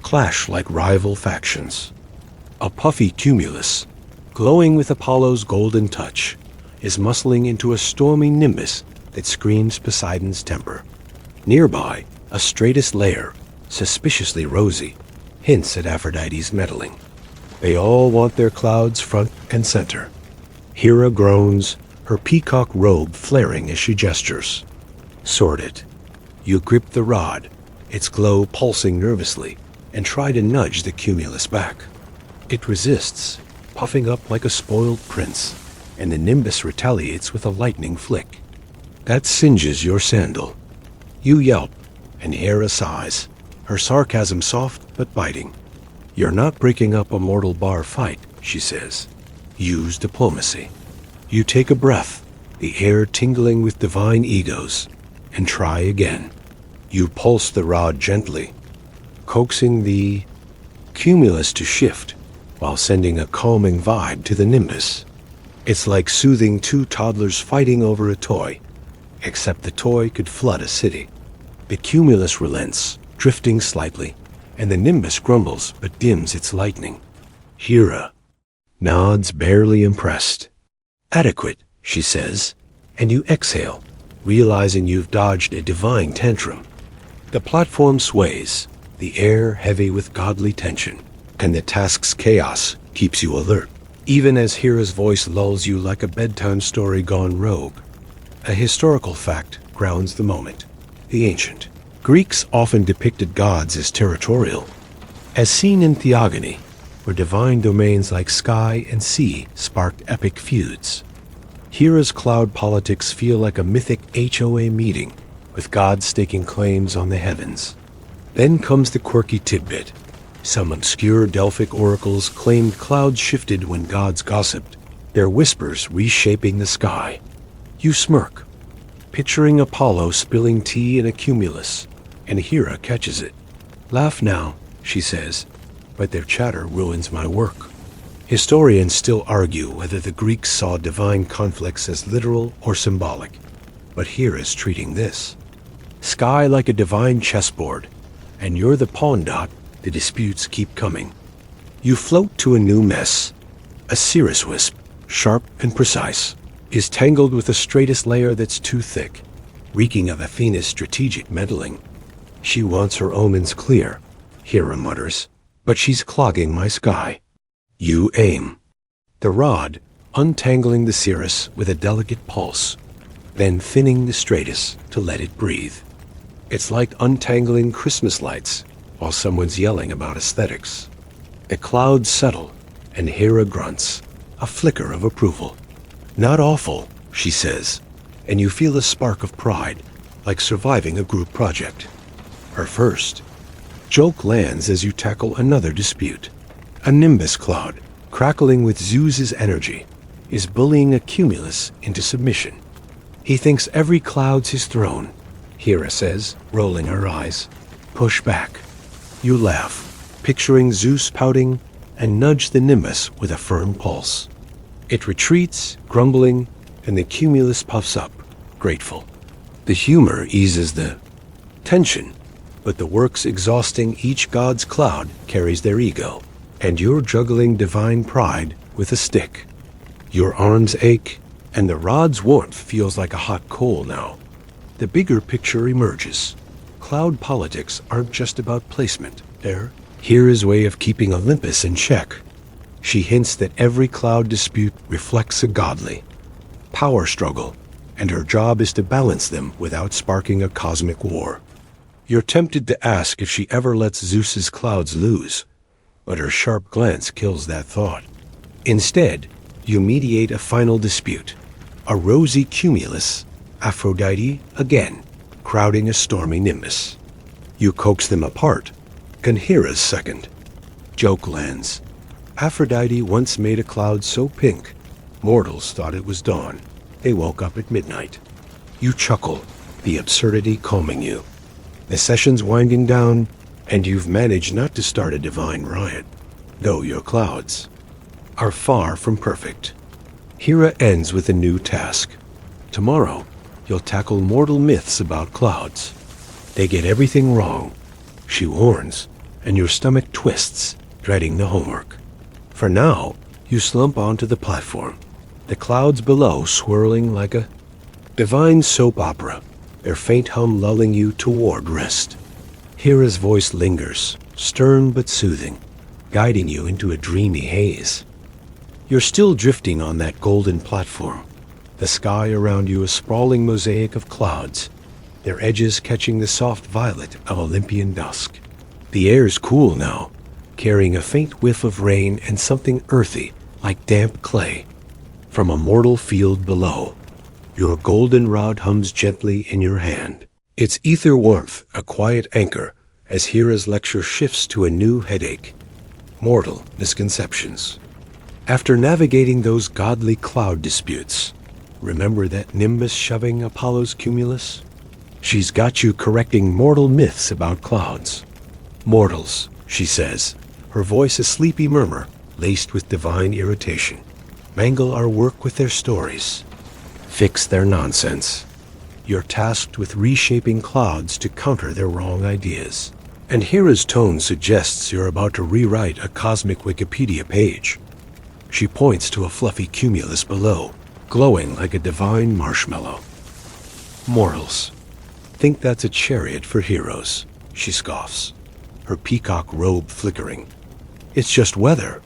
Speaker 1: clash like rival factions. A puffy cumulus, glowing with Apollo's golden touch, is muscling into a stormy nimbus that screams Poseidon's temper. Nearby, a stratus layer, suspiciously rosy, hints at Aphrodite's meddling. They all want their clouds front and center. Hera groans, her peacock robe flaring as she gestures. Sort it. You grip the rod, its glow pulsing nervously, and try to nudge the cumulus back. It resists, puffing up like a spoiled prince, and the nimbus retaliates with a lightning flick. That singes your sandal. You yelp, and Hera sighs, her sarcasm soft but biting. You're not breaking up a mortal bar fight, she says. Use diplomacy. You take a breath, the air tingling with divine egos, and try again. You pulse the rod gently, coaxing the cumulus to shift while sending a calming vibe to the nimbus. It's like soothing two toddlers fighting over a toy, except the toy could flood a city. The cumulus relents, drifting slightly, and the nimbus grumbles but dims its lightning. Hera nods, barely impressed. Adequate, she says, and you exhale, realizing you've dodged a divine tantrum. The platform sways, the air heavy with godly tension, and the task's chaos keeps you alert, even as Hera's voice lulls you like a bedtime story gone rogue. A historical fact grounds the moment. The ancient Greeks often depicted gods as territorial, as seen in theogony, where divine domains like sky and sea sparked epic feuds. Hera's cloud politics feel like a mythic HOA meeting, with gods staking claims on the heavens. Then comes the quirky tidbit. Some obscure Delphic oracles claimed clouds shifted when gods gossiped, their whispers reshaping the sky. You smirk, picturing Apollo spilling tea in a cumulus, and Hera catches it. Laugh now, she says, but their chatter ruins my work. Historians still argue whether the Greeks saw divine conflicts as literal or symbolic, but Hera's treating this. Sky like a divine chessboard, and you're the pawn dot, the disputes keep coming. You float to a new mess, A cirrus wisp, sharp and precise, is tangled with the straightest layer that's too thick, reeking of Athena's strategic meddling. She wants her omens clear, Hera mutters, but she's clogging my sky. You aim. The rod, untangling the cirrus with a delicate pulse, then thinning the stratus to let it breathe. It's like untangling Christmas lights while someone's yelling about aesthetics. The clouds settle, and Hera grunts, a flicker of approval. Not awful, she says, and you feel a spark of pride, like surviving a group project. Her first. Joke lands as you tackle another dispute. A nimbus cloud, crackling with Zeus's energy, is bullying a cumulus into submission. He thinks every cloud's his throne, Hera says, rolling her eyes. Push back. You laugh, picturing Zeus pouting, and nudge the nimbus with a firm pulse. It retreats, grumbling, and the cumulus puffs up, grateful. The humor eases the tension, but the work's exhausting. Each god's cloud carries their ego, and you're juggling divine pride with a stick. Your arms ache, and the rod's warmth feels like a hot coal now. The bigger picture emerges. Cloud politics aren't just about placement. They're Hera's way of keeping Olympus in check. She hints that every cloud dispute reflects a godly power struggle, and her job is to balance them without sparking a cosmic war. You're tempted to ask if she ever lets Zeus's clouds lose, but her sharp glance kills that thought. Instead, you mediate a final dispute. A rosy cumulus, Aphrodite again, crowding a stormy nimbus. You coax them apart. Hera's second. Joke lands. Aphrodite once made a cloud so pink, mortals thought it was dawn. They woke up at midnight. You chuckle, the absurdity calming you. The session's winding down, and you've managed not to start a divine riot, though your clouds are far from perfect. Hera ends with a new task. Tomorrow, you'll tackle mortal myths about clouds. They get everything wrong, she warns, and your stomach twists, dreading the homework. For now, you slump onto the platform, the clouds below swirling like a divine soap opera, their faint hum lulling you toward rest. Hera's voice lingers, stern but soothing, guiding you into a dreamy haze. You're still drifting on that golden platform, the sky around you a sprawling mosaic of clouds, their edges catching the soft violet of Olympian dusk. The air's cool now, carrying a faint whiff of rain and something earthy, like damp clay, from a mortal field below. Your golden rod hums gently in your hand. Its ether warmth a quiet anchor as Hera's lecture shifts to a new headache. Mortal misconceptions. After navigating those godly cloud disputes, remember that nimbus shoving Apollo's cumulus? She's got you correcting mortal myths about clouds. Mortals, she says, her voice a sleepy murmur laced with divine irritation, mangle our work with their stories, fix their nonsense. You're tasked with reshaping clouds to counter their wrong ideas. And Hera's tone suggests you're about to rewrite a cosmic Wikipedia page. She points to a fluffy cumulus below, glowing like a divine marshmallow. Mortals think that's a chariot for heroes, she scoffs, her peacock robe flickering. It's just weather.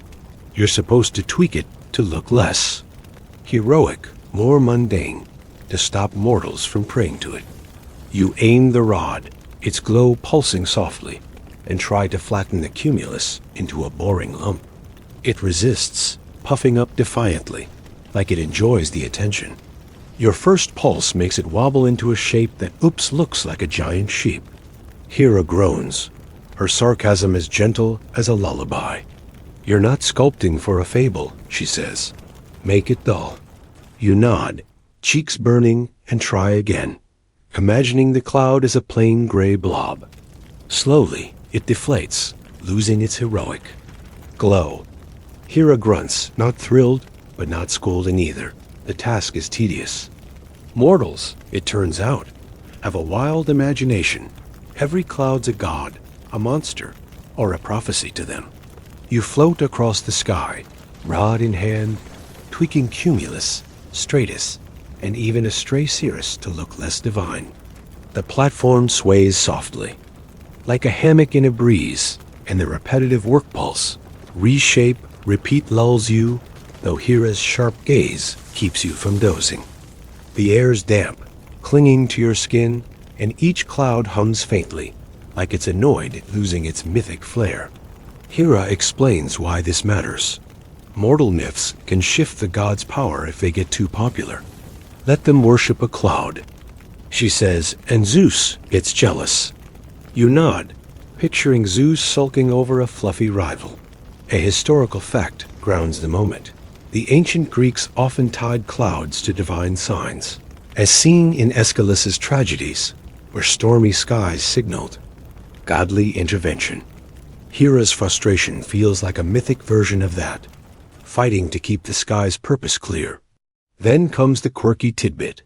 Speaker 1: You're supposed to tweak it to look less heroic, more mundane, to stop mortals from praying to it. You aim the rod, its glow pulsing softly, and try to flatten the cumulus into a boring lump. It resists, puffing up defiantly, like it enjoys the attention. Your first pulse makes it wobble into a shape that looks like a giant sheep. Hera groans, her sarcasm as gentle as a lullaby. You're not sculpting for a fable, she says. Make it dull. You nod, cheeks burning, and try again, imagining the cloud as a plain gray blob. Slowly, it deflates, losing its heroic glow. Hera grunts, not thrilled, but not scolding either. The task is tedious. Mortals, it turns out, have a wild imagination. Every cloud's a god, a monster, or a prophecy to them. You float across the sky, rod in hand, tweaking cumulus, stratus, and even a stray cirrus to look less divine. The platform sways softly, like a hammock in a breeze, and the repetitive work pulse, reshape, repeat lulls you, though Hera's sharp gaze keeps you from dozing. The air's damp, clinging to your skin, and each cloud hums faintly, like it's annoyed at losing its mythic flair. Hera explains why this matters. Mortal myths can shift the gods' power if they get too popular. Let them worship a cloud, she says, and Zeus gets jealous. You nod, picturing Zeus sulking over a fluffy rival. A historical fact grounds the moment. The ancient Greeks often tied clouds to divine signs, as seen in Aeschylus's tragedies, where stormy skies signaled godly intervention. Hera's frustration feels like a mythic version of that, fighting to keep the sky's purpose clear. Then comes the quirky tidbit.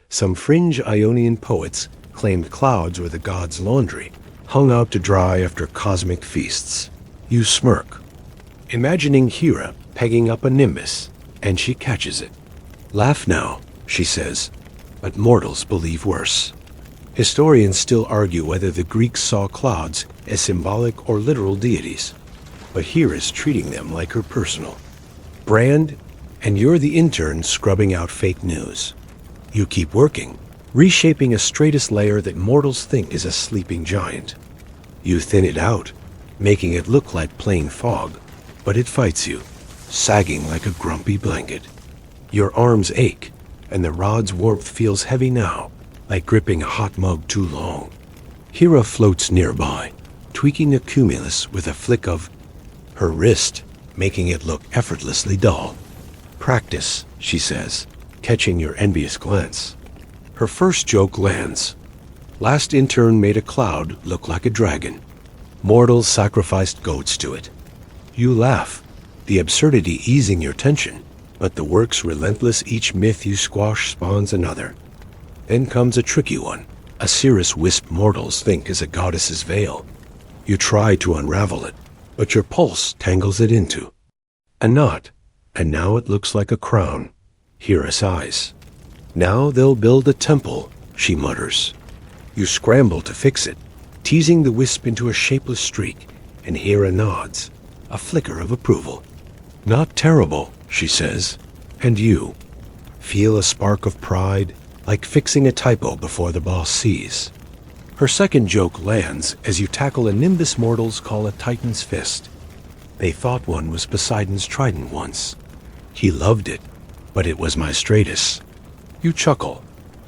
Speaker 1: Some fringe Ionian poets claimed clouds were the gods' laundry, hung out to dry after cosmic feasts. You smirk, imagining Hera pegging up a nimbus, and she catches it. Laugh now, she says, but mortals believe worse. Historians still argue whether the Greeks saw clouds as symbolic or literal deities, but Hera's treating them like her personal brand, and you're the intern scrubbing out fake news. You keep working, reshaping a stratus layer that mortals think is a sleeping giant. You thin it out, making it look like plain fog, but it fights you, sagging like a grumpy blanket. Your arms ache, and the rod's warmth feels heavy now, like gripping a hot mug too long. Hera floats nearby, tweaking the cumulus with a flick of her wrist, making it look effortlessly dull. Practice, she says, catching your envious glance. Her first joke lands. Last intern made a cloud look like a dragon. Mortals sacrificed goats to it. You laugh, the absurdity easing your tension, but the work's relentless. Each myth you squash spawns another. Then comes a tricky one, a cirrus wisp mortals think is a goddess's veil. You try to unravel it, but your pulse tangles it into a knot, and now it looks like a crown. Hera sighs. Now they'll build a temple, she mutters. You scramble to fix it, teasing the wisp into a shapeless streak, and Hera nods, a flicker of approval. Not terrible, she says, and you feel a spark of pride, like fixing a typo before the boss sees. Her second joke lands as you tackle a nimbus mortals call a Titan's fist. They thought one was Poseidon's trident once. He loved it, but it was my stratus. You chuckle,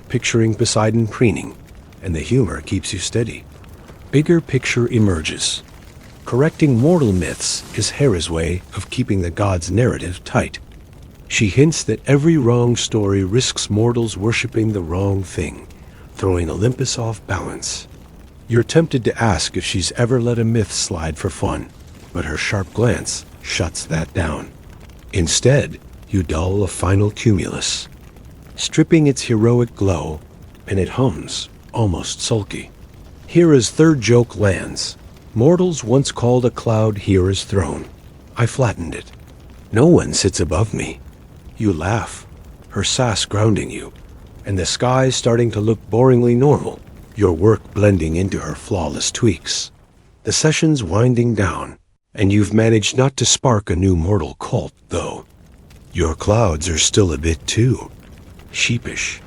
Speaker 1: picturing Poseidon preening, and the humor keeps you steady. Bigger picture emerges. Correcting mortal myths is Hera's way of keeping the gods' narrative tight. She hints that every wrong story risks mortals worshipping the wrong thing, throwing Olympus off balance. You're tempted to ask if she's ever let a myth slide for fun, but her sharp glance shuts that down. Instead, you dull a final cumulus, stripping its heroic glow, and it hums, almost sulky. Hera's third joke lands. Mortals once called a cloud Hera's throne. I flattened it. No one sits above me. You laugh, her sass grounding you, and the sky starting to look boringly normal, your work blending into her flawless tweaks. The session's winding down, and you've managed not to spark a new mortal cult, though. Your clouds are still a bit too sheepish.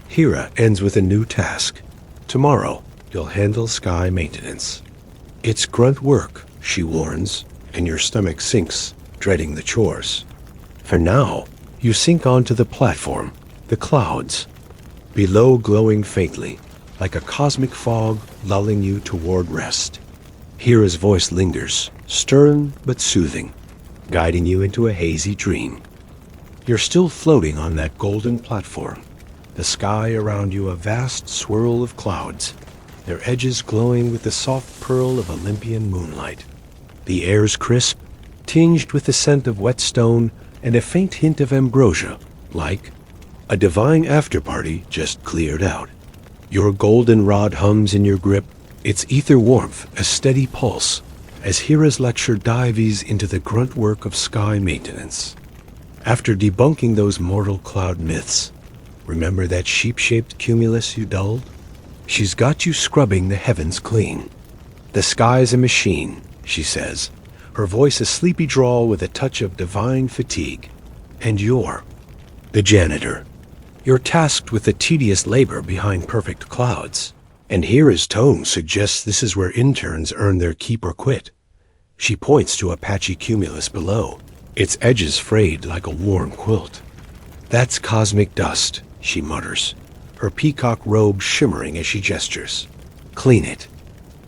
Speaker 1: Hera ends with a new task. Tomorrow, you'll handle sky maintenance. It's grunt work, she warns, and your stomach sinks, dreading the chores. For now, you sink onto the platform, the clouds, below glowing faintly, like a cosmic fog lulling you toward rest. Hera's voice lingers, stern but soothing, guiding you into a hazy dream. You're still floating on that golden platform, the sky around you a vast swirl of clouds, their edges glowing with the soft pearl of Olympian moonlight. The air's crisp, tinged with the scent of wet stone and a faint hint of ambrosia, like a divine after-party just cleared out. Your golden rod hums in your grip, its ether warmth a steady pulse, as Hera's lecture dives into the grunt work of sky maintenance. After debunking those mortal cloud myths, remember that sheep-shaped cumulus you dulled? She's got you scrubbing the heavens clean. The sky's a machine, she says, her voice a sleepy drawl with a touch of divine fatigue. And you're the janitor. You're tasked with the tedious labor behind perfect clouds. And Hera's tone suggests this is where interns earn their keep or quit. She points to a patchy cumulus below, its edges frayed like a worn quilt. That's cosmic dust, she mutters, her peacock robe shimmering as she gestures. Clean it.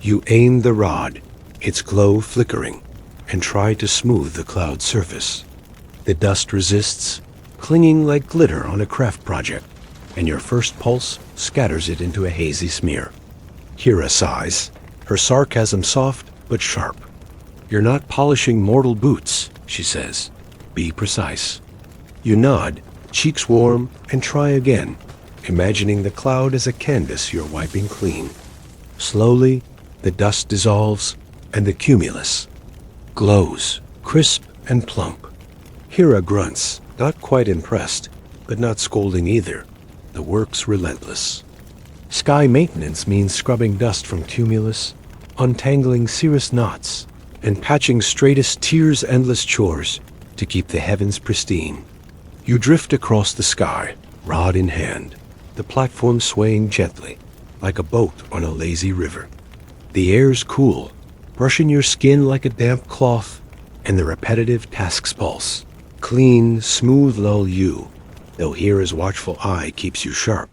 Speaker 1: You aim the rod, its glow flickering, and try to smooth the cloud surface. The dust resists, clinging like glitter on a craft project, and your first pulse scatters it into a hazy smear. Hera sighs, her sarcasm soft but sharp. You're not polishing mortal boots, she says. Be precise. You nod, cheeks warm, and try again, imagining the cloud as a canvas you're wiping clean. Slowly, the dust dissolves, and the cumulus glows, crisp and plump. Hera grunts, not quite impressed, but not scolding either. The work's relentless. Sky maintenance means scrubbing dust from cumulus, untangling cirrus knots, and patching straightest tears endless chores to keep the heavens pristine. You drift across the sky, rod in hand, the platform swaying gently, like a boat on a lazy river. The air's cool, brushing your skin like a damp cloth, and the repetitive task's pulse. Clean, smooth lull you, though Hera's watchful eye keeps you sharp.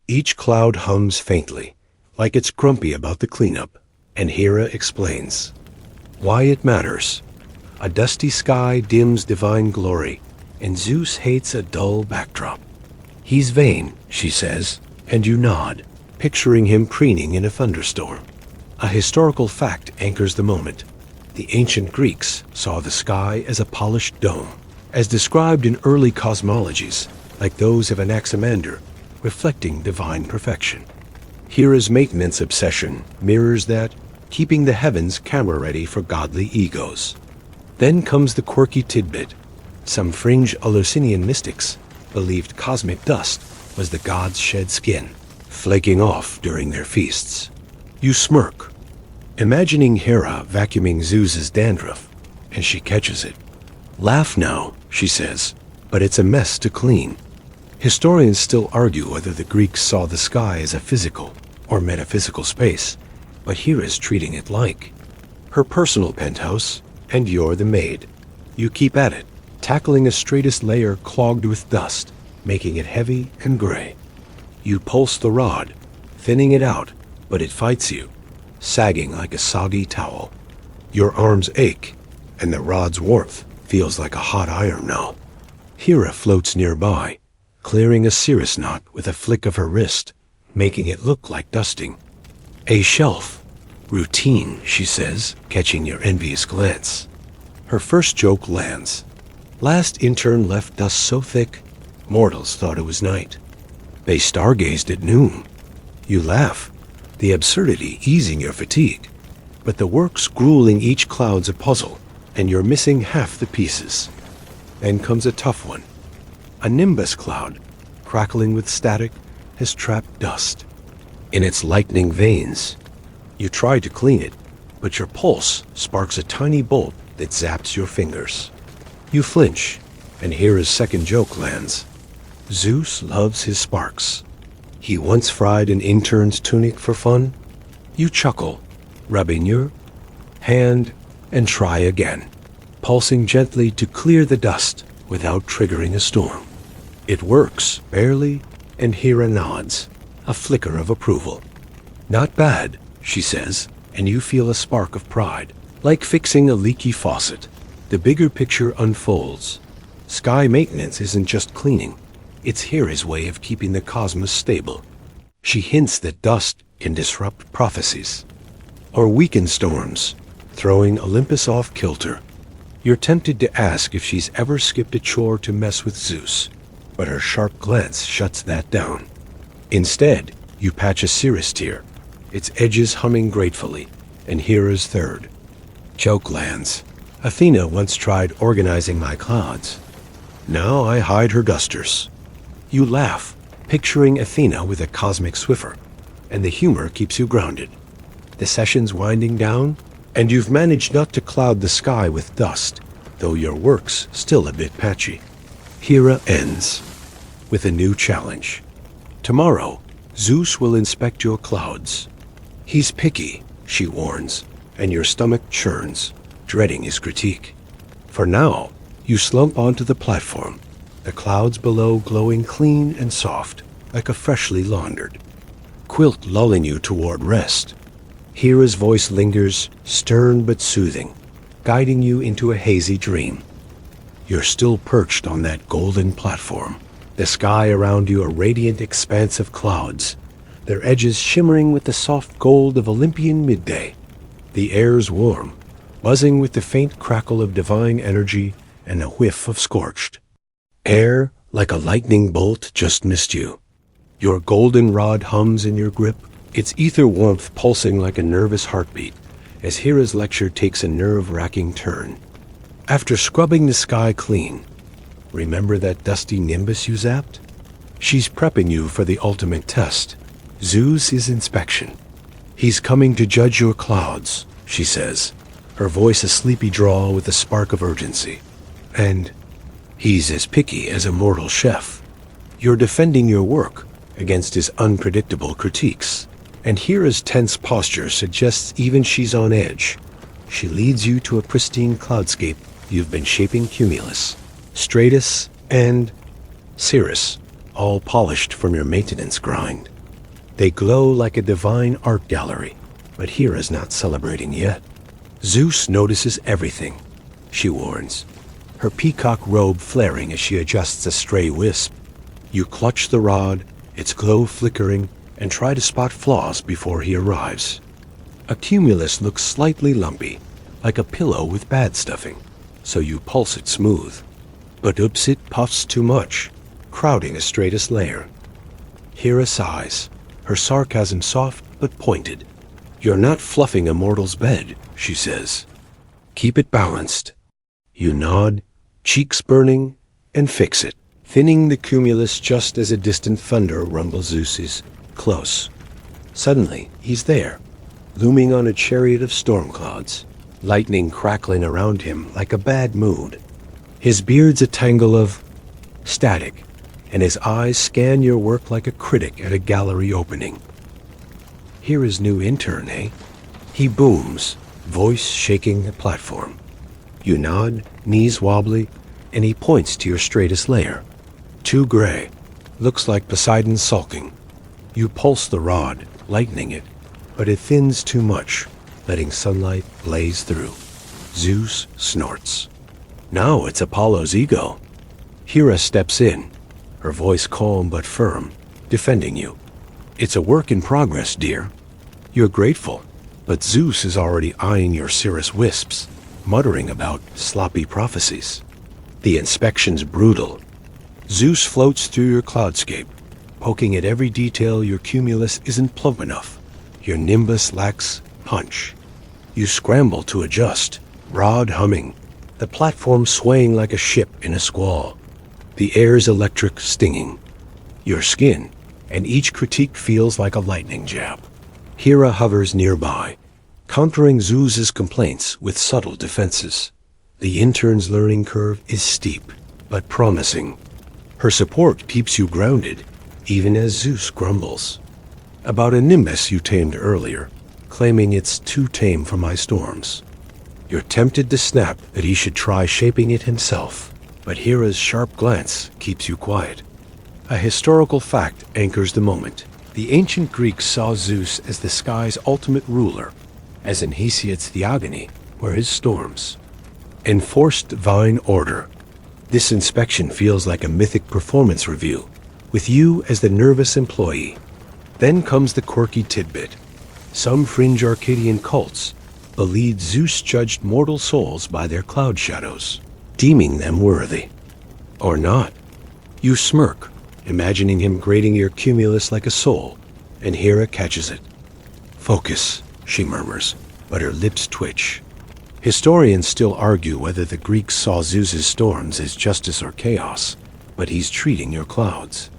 Speaker 1: Each cloud hums faintly, like it's grumpy about the cleanup, and Hera explains why it matters. A dusty sky dims divine glory, and Zeus hates a dull backdrop. He's vain, she says, and you nod, picturing him preening in a thunderstorm. A historical fact anchors the moment. The ancient Greeks saw the sky as a polished dome, as described in early cosmologies, like those of Anaximander, reflecting divine perfection. Hera's maintenance obsession mirrors that, keeping the heavens camera-ready for godly egos. Then comes the quirky tidbit. Some fringe Eleusinian mystics believed cosmic dust was the gods' shed skin, flaking off during their feasts. You smirk, imagining Hera vacuuming Zeus's dandruff, and she catches it. Laugh now, she says, but it's a mess to clean. Historians still argue whether the Greeks saw the sky as a physical or metaphysical space, but Hera's treating it like her personal penthouse, and you're the maid. You keep at it, tackling a straightest layer clogged with dust, making it heavy and gray. You pulse the rod, thinning it out, but it fights you, sagging like a soggy towel. Your arms ache, and the rod's warmth feels like a hot iron now. Hera floats nearby, clearing a cirrus knot with a flick of her wrist, making it look like dusting. A shelf. Routine, she says, catching your envious glance. Her first joke lands. Last intern left dust so thick, mortals thought it was night. They stargazed at noon. You laugh, the absurdity easing your fatigue. But the work's grueling, each cloud's a puzzle, and you're missing half the pieces. Then comes a tough one. A nimbus cloud, crackling with static, has trapped dust. In its lightning veins, you try to clean it, but your pulse sparks a tiny bolt that zaps your fingers. You flinch, and Hera's second joke lands. Zeus loves his sparks. He once fried an intern's tunic for fun. You chuckle, rubbing your hand, and try again, pulsing gently to clear the dust without triggering a storm. It works, barely, and Hera nods, a flicker of approval. Not bad, she says, and you feel a spark of pride. Like fixing a leaky faucet, the bigger picture unfolds. Sky maintenance isn't just cleaning. It's Hera's way of keeping the cosmos stable. She hints that dust can disrupt prophecies, or weaken storms, throwing Olympus off kilter. You're tempted to ask if she's ever skipped a chore to mess with Zeus, but her sharp glance shuts that down. Instead, you patch a cirrus tear, its edges humming gratefully, and Hera's third. Joke lands. Athena once tried organizing my clouds. Now I hide her dusters. You laugh, picturing Athena with a cosmic Swiffer, and the humor keeps you grounded. The session's winding down, and you've managed not to cloud the sky with dust, though your work's still a bit patchy. Hera ends with a new challenge. Tomorrow, Zeus will inspect your clouds. He's picky, she warns, and your stomach churns, dreading his critique. For now, you slump onto the platform, the clouds below glowing clean and soft, like a freshly laundered quilt lulling you toward rest. Hera's voice lingers, stern but soothing, guiding you into a hazy dream. You're still perched on that golden platform, the sky around you a radiant expanse of clouds, their edges shimmering with the soft gold of Olympian midday. The air's warm, buzzing with the faint crackle of divine energy and a whiff of scorched air, like a lightning bolt just missed you. Your golden rod hums in your grip, its ether warmth pulsing like a nervous heartbeat, as Hera's lecture takes a nerve-wracking turn. After scrubbing the sky clean, remember that dusty nimbus you zapped? She's prepping you for the ultimate test, Zeus's inspection. He's coming to judge your clouds, she says, her voice a sleepy drawl with a spark of urgency. And he's as picky as a mortal chef. You're defending your work against his unpredictable critiques, and Hera's tense posture suggests even she's on edge. She leads you to a pristine cloudscape you've been shaping cumulus, stratus, and cirrus, all polished from your maintenance grind. They glow like a divine art gallery, but Hera's not celebrating yet. Zeus notices everything, she warns, her peacock robe flaring as she adjusts a stray wisp. You clutch the rod, its glow flickering, and try to spot flaws before he arrives. A cumulus looks slightly lumpy, like a pillow with bad stuffing, so you pulse it smooth. But oops, it puffs too much, crowding a stratus layer. Hera sighs, her sarcasm soft but pointed. You're not fluffing a mortal's bed, she says. Keep it balanced. You nod, cheeks burning, and fix it, thinning the cumulus just as a distant thunder rumbles Zeus's close. Suddenly, he's there, looming on a chariot of storm clouds, lightning crackling around him like a bad mood. His beard's a tangle of static, and his eyes scan your work like a critic at a gallery opening. Hera's new intern, eh? He booms, voice shaking the platform. You nod, knees wobbly, and he points to your straightest layer. Too gray. Looks like Poseidon sulking. You pulse the rod, lightening it, but it thins too much, letting sunlight blaze through. Zeus snorts. Now it's Apollo's ego. Hera steps in, her voice calm but firm, defending you. It's a work in progress, dear. You're grateful, but Zeus is already eyeing your cirrus wisps, muttering about sloppy prophecies. The inspection's brutal. Zeus floats through your cloudscape, poking at every detail your cumulus isn't plump enough. Your nimbus lacks punch. You scramble to adjust, rod humming, the platform swaying like a ship in a squall. The air's electric stinging. Your skin, and each critique feels like a lightning jab. Hera hovers nearby, countering Zeus's complaints with subtle defenses. The intern's learning curve is steep, but promising. Her support keeps you grounded, even as Zeus grumbles about a nimbus you tamed earlier, claiming it's too tame for my storms. You're tempted to snap that he should try shaping it himself, but Hera's sharp glance keeps you quiet. A historical fact anchors the moment. The ancient Greeks saw Zeus as the sky's ultimate ruler, as in Hesiod's Theogony were his storms. Enforced divine order. This inspection feels like a mythic performance review, with you as the nervous employee. Then comes the quirky tidbit. Some fringe Arcadian cults believed Zeus judged mortal souls by their cloud shadows, deeming them worthy. Or not. You smirk, imagining him grading your cumulus like a soul, and Hera catches it. Focus, she murmurs, but her lips twitch. Historians still argue whether the Greeks saw Zeus's storms as justice or chaos, but he's treating your clouds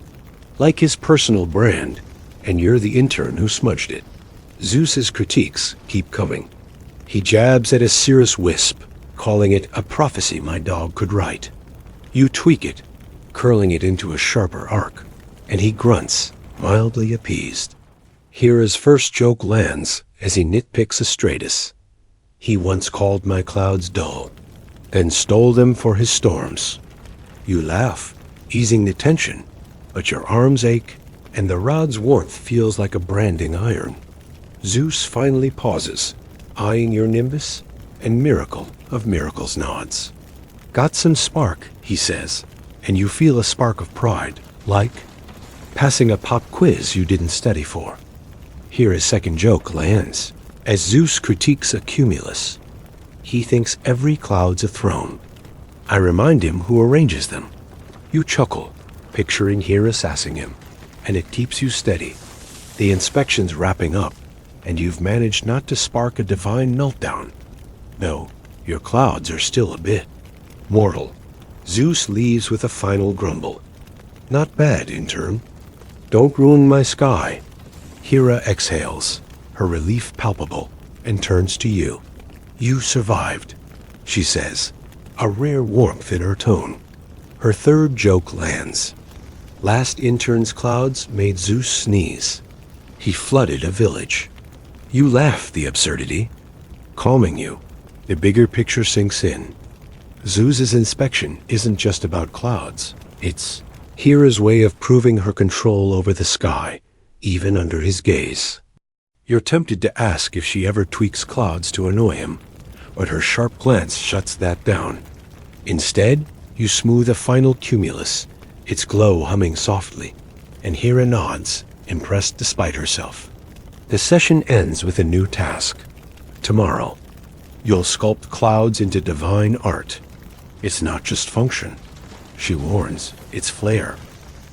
Speaker 1: like his personal brand, and you're the intern who smudged it. Zeus's critiques keep coming. He jabs at a cirrus wisp, calling it a prophecy my dog could write. You tweak it, curling it into a sharper arc, and he grunts, mildly appeased. Hera's first joke lands as he nitpicks a stratus. He once called my clouds dull, then stole them for his storms. You laugh, easing the tension, but your arms ache, and the rod's warmth feels like a branding iron. Zeus finally pauses, eyeing your nimbus, and Miracle of Miracles nods. Got some spark, he says, and you feel a spark of pride, like passing a pop quiz you didn't study for. Hera's second joke lands as Zeus critiques a cumulus. He thinks every cloud's a throne. I remind him who arranges them. You chuckle, picturing Hera sassing him, and it keeps you steady. The inspection's wrapping up, and you've managed not to spark a divine meltdown. No, your clouds are still a bit mortal. Zeus leaves with a final grumble. Not bad, intern. Don't ruin my sky. Hera exhales, her relief palpable, and turns to you. You survived, she says, a rare warmth in her tone. Her third joke lands. Last intern's clouds made Zeus sneeze. He flooded a village. You laugh the absurdity, calming you. The bigger picture sinks in. Zeus's inspection isn't just about clouds. It's Hera's way of proving her control over the sky, even under his gaze. You're tempted to ask if she ever tweaks clouds to annoy him, but her sharp glance shuts that down. Instead, you smooth a final cumulus, its glow humming softly, and Hera nods, impressed despite herself. The session ends with a new task. Tomorrow, you'll sculpt clouds into divine art. It's not just function, she warns, it's flair.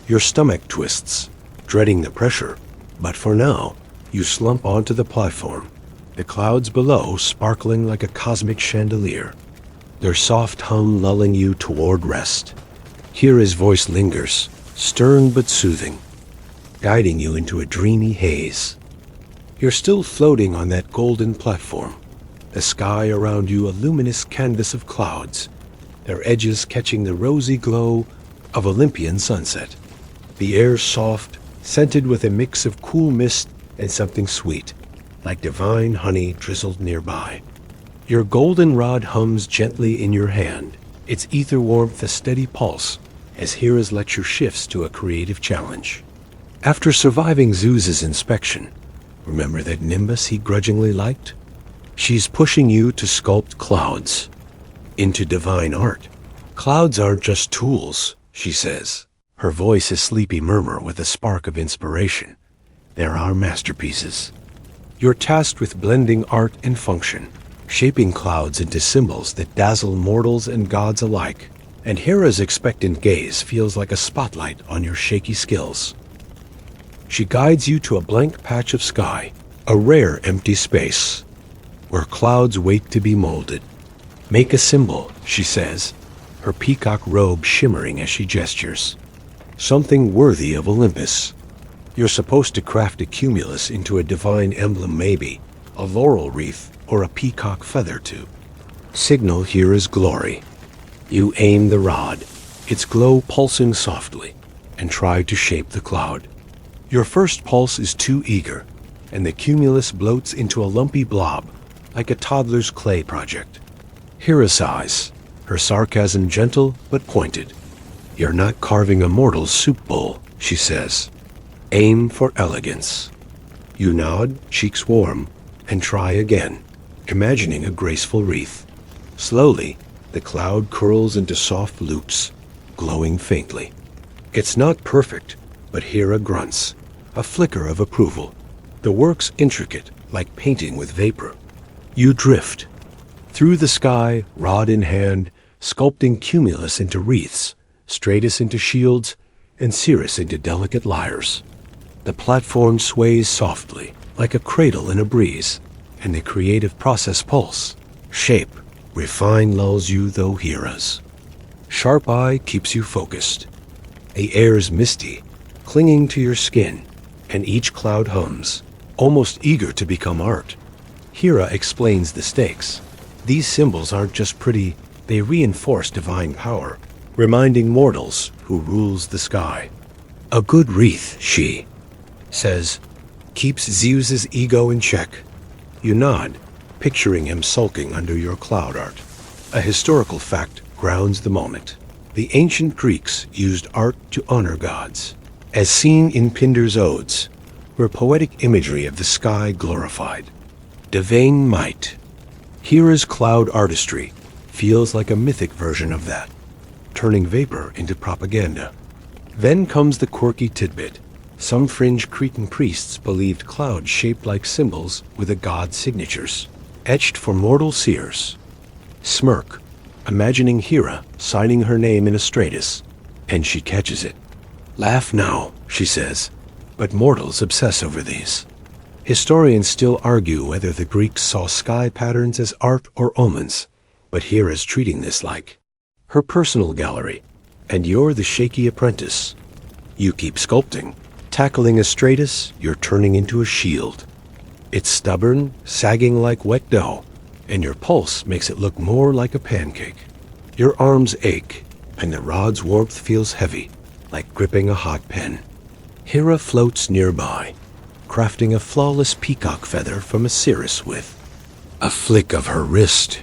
Speaker 1: Your stomach twists, dreading the pressure, but for now, you slump onto the platform, the clouds below sparkling like a cosmic chandelier, their soft hum lulling you toward rest. Hera's voice lingers, stern but soothing, guiding you into a dreamy haze. You're still floating on that golden platform, the sky around you a luminous canvas of clouds, their edges catching the rosy glow of Olympian sunset. The air soft, scented with a mix of cool mist and something sweet, like divine honey drizzled nearby. Your golden rod hums gently in your hand, its ether warmth a steady pulse as Hera's lecture shifts to a creative challenge. After surviving Zeus's inspection, remember that nimbus he grudgingly liked? She's pushing you to sculpt clouds into divine art. Clouds aren't just tools, she says, her voice a sleepy murmur with a spark of inspiration. They're our masterpieces. You're tasked with blending art and function, shaping clouds into symbols that dazzle mortals and gods alike. And Hera's expectant gaze feels like a spotlight on your shaky skills. She guides you to a blank patch of sky, a rare empty space, where clouds wait to be molded. Make a symbol, she says, her peacock robe shimmering as she gestures. Something worthy of Olympus. You're supposed to craft a cumulus into a divine emblem maybe, a laurel wreath or a peacock feather tube. Signal Hera's glory. You aim the rod, its glow pulsing softly, and try to shape the cloud. Your first pulse is too eager, and the cumulus bloats into a lumpy blob, like a toddler's clay project. Hera sighs, her sarcasm gentle but pointed. You're not carving a mortal's soup bowl, she says. Aim for elegance. You nod, cheeks warm, and try again, imagining a graceful wreath. Slowly, the cloud curls into soft loops, glowing faintly. It's not perfect, but Hera grunts, a flicker of approval. The work's intricate, like painting with vapor. You drift. Through the sky, rod in hand, sculpting cumulus into wreaths, stratus into shields, and cirrus into delicate lyres. The platform sways softly, like a cradle in a breeze, and the creative process pulse, shape, Refine lulls you though Hera's. Sharp eye keeps you focused. The air's misty, clinging to your skin, and each cloud hums, almost eager to become art. Hera explains the stakes. These symbols aren't just pretty, they reinforce divine power, reminding mortals who rules the sky. A good wreath, she says, keeps Zeus's ego in check. You nod, picturing him sulking under your cloud art. A historical fact grounds the moment. The ancient Greeks used art to honor gods, as seen in Pindar's odes, where poetic imagery of the sky glorified. Divine might. Hera's cloud artistry feels like a mythic version of that, turning vapor into propaganda. Then comes the quirky tidbit. Some fringe Cretan priests believed clouds shaped like symbols with a god's signatures, etched for mortal seers. Smirk, imagining Hera signing her name in a stratus, and she catches it. Laugh now, she says, but mortals obsess over these. Historians still argue whether the Greeks saw sky patterns as art or omens, but Hera's treating this like her personal gallery, and you're the shaky apprentice. You keep sculpting. Tackling a stratus, you're turning into a shield. It's stubborn, sagging like wet dough, and your pulse makes it look more like a pancake. Your arms ache, and the rod's warmth feels heavy, like gripping a hot pen. Hera floats nearby, crafting a flawless peacock feather from a cirrus with a flick of her wrist.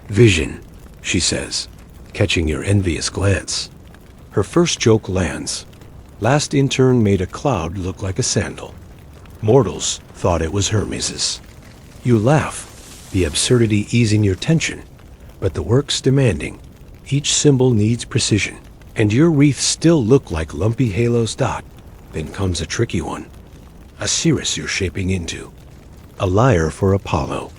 Speaker 1: Vision, she says, catching your envious glance. Her first joke lands. Last intern made a cloud look like a sandal. Mortals thought it was Hermes's. You laugh, the absurdity easing your tension, but the work's demanding. Each symbol needs precision, and your wreaths still look like lumpy halos. Then comes a tricky one. A cirrus you're shaping into. A lyre for Apollo.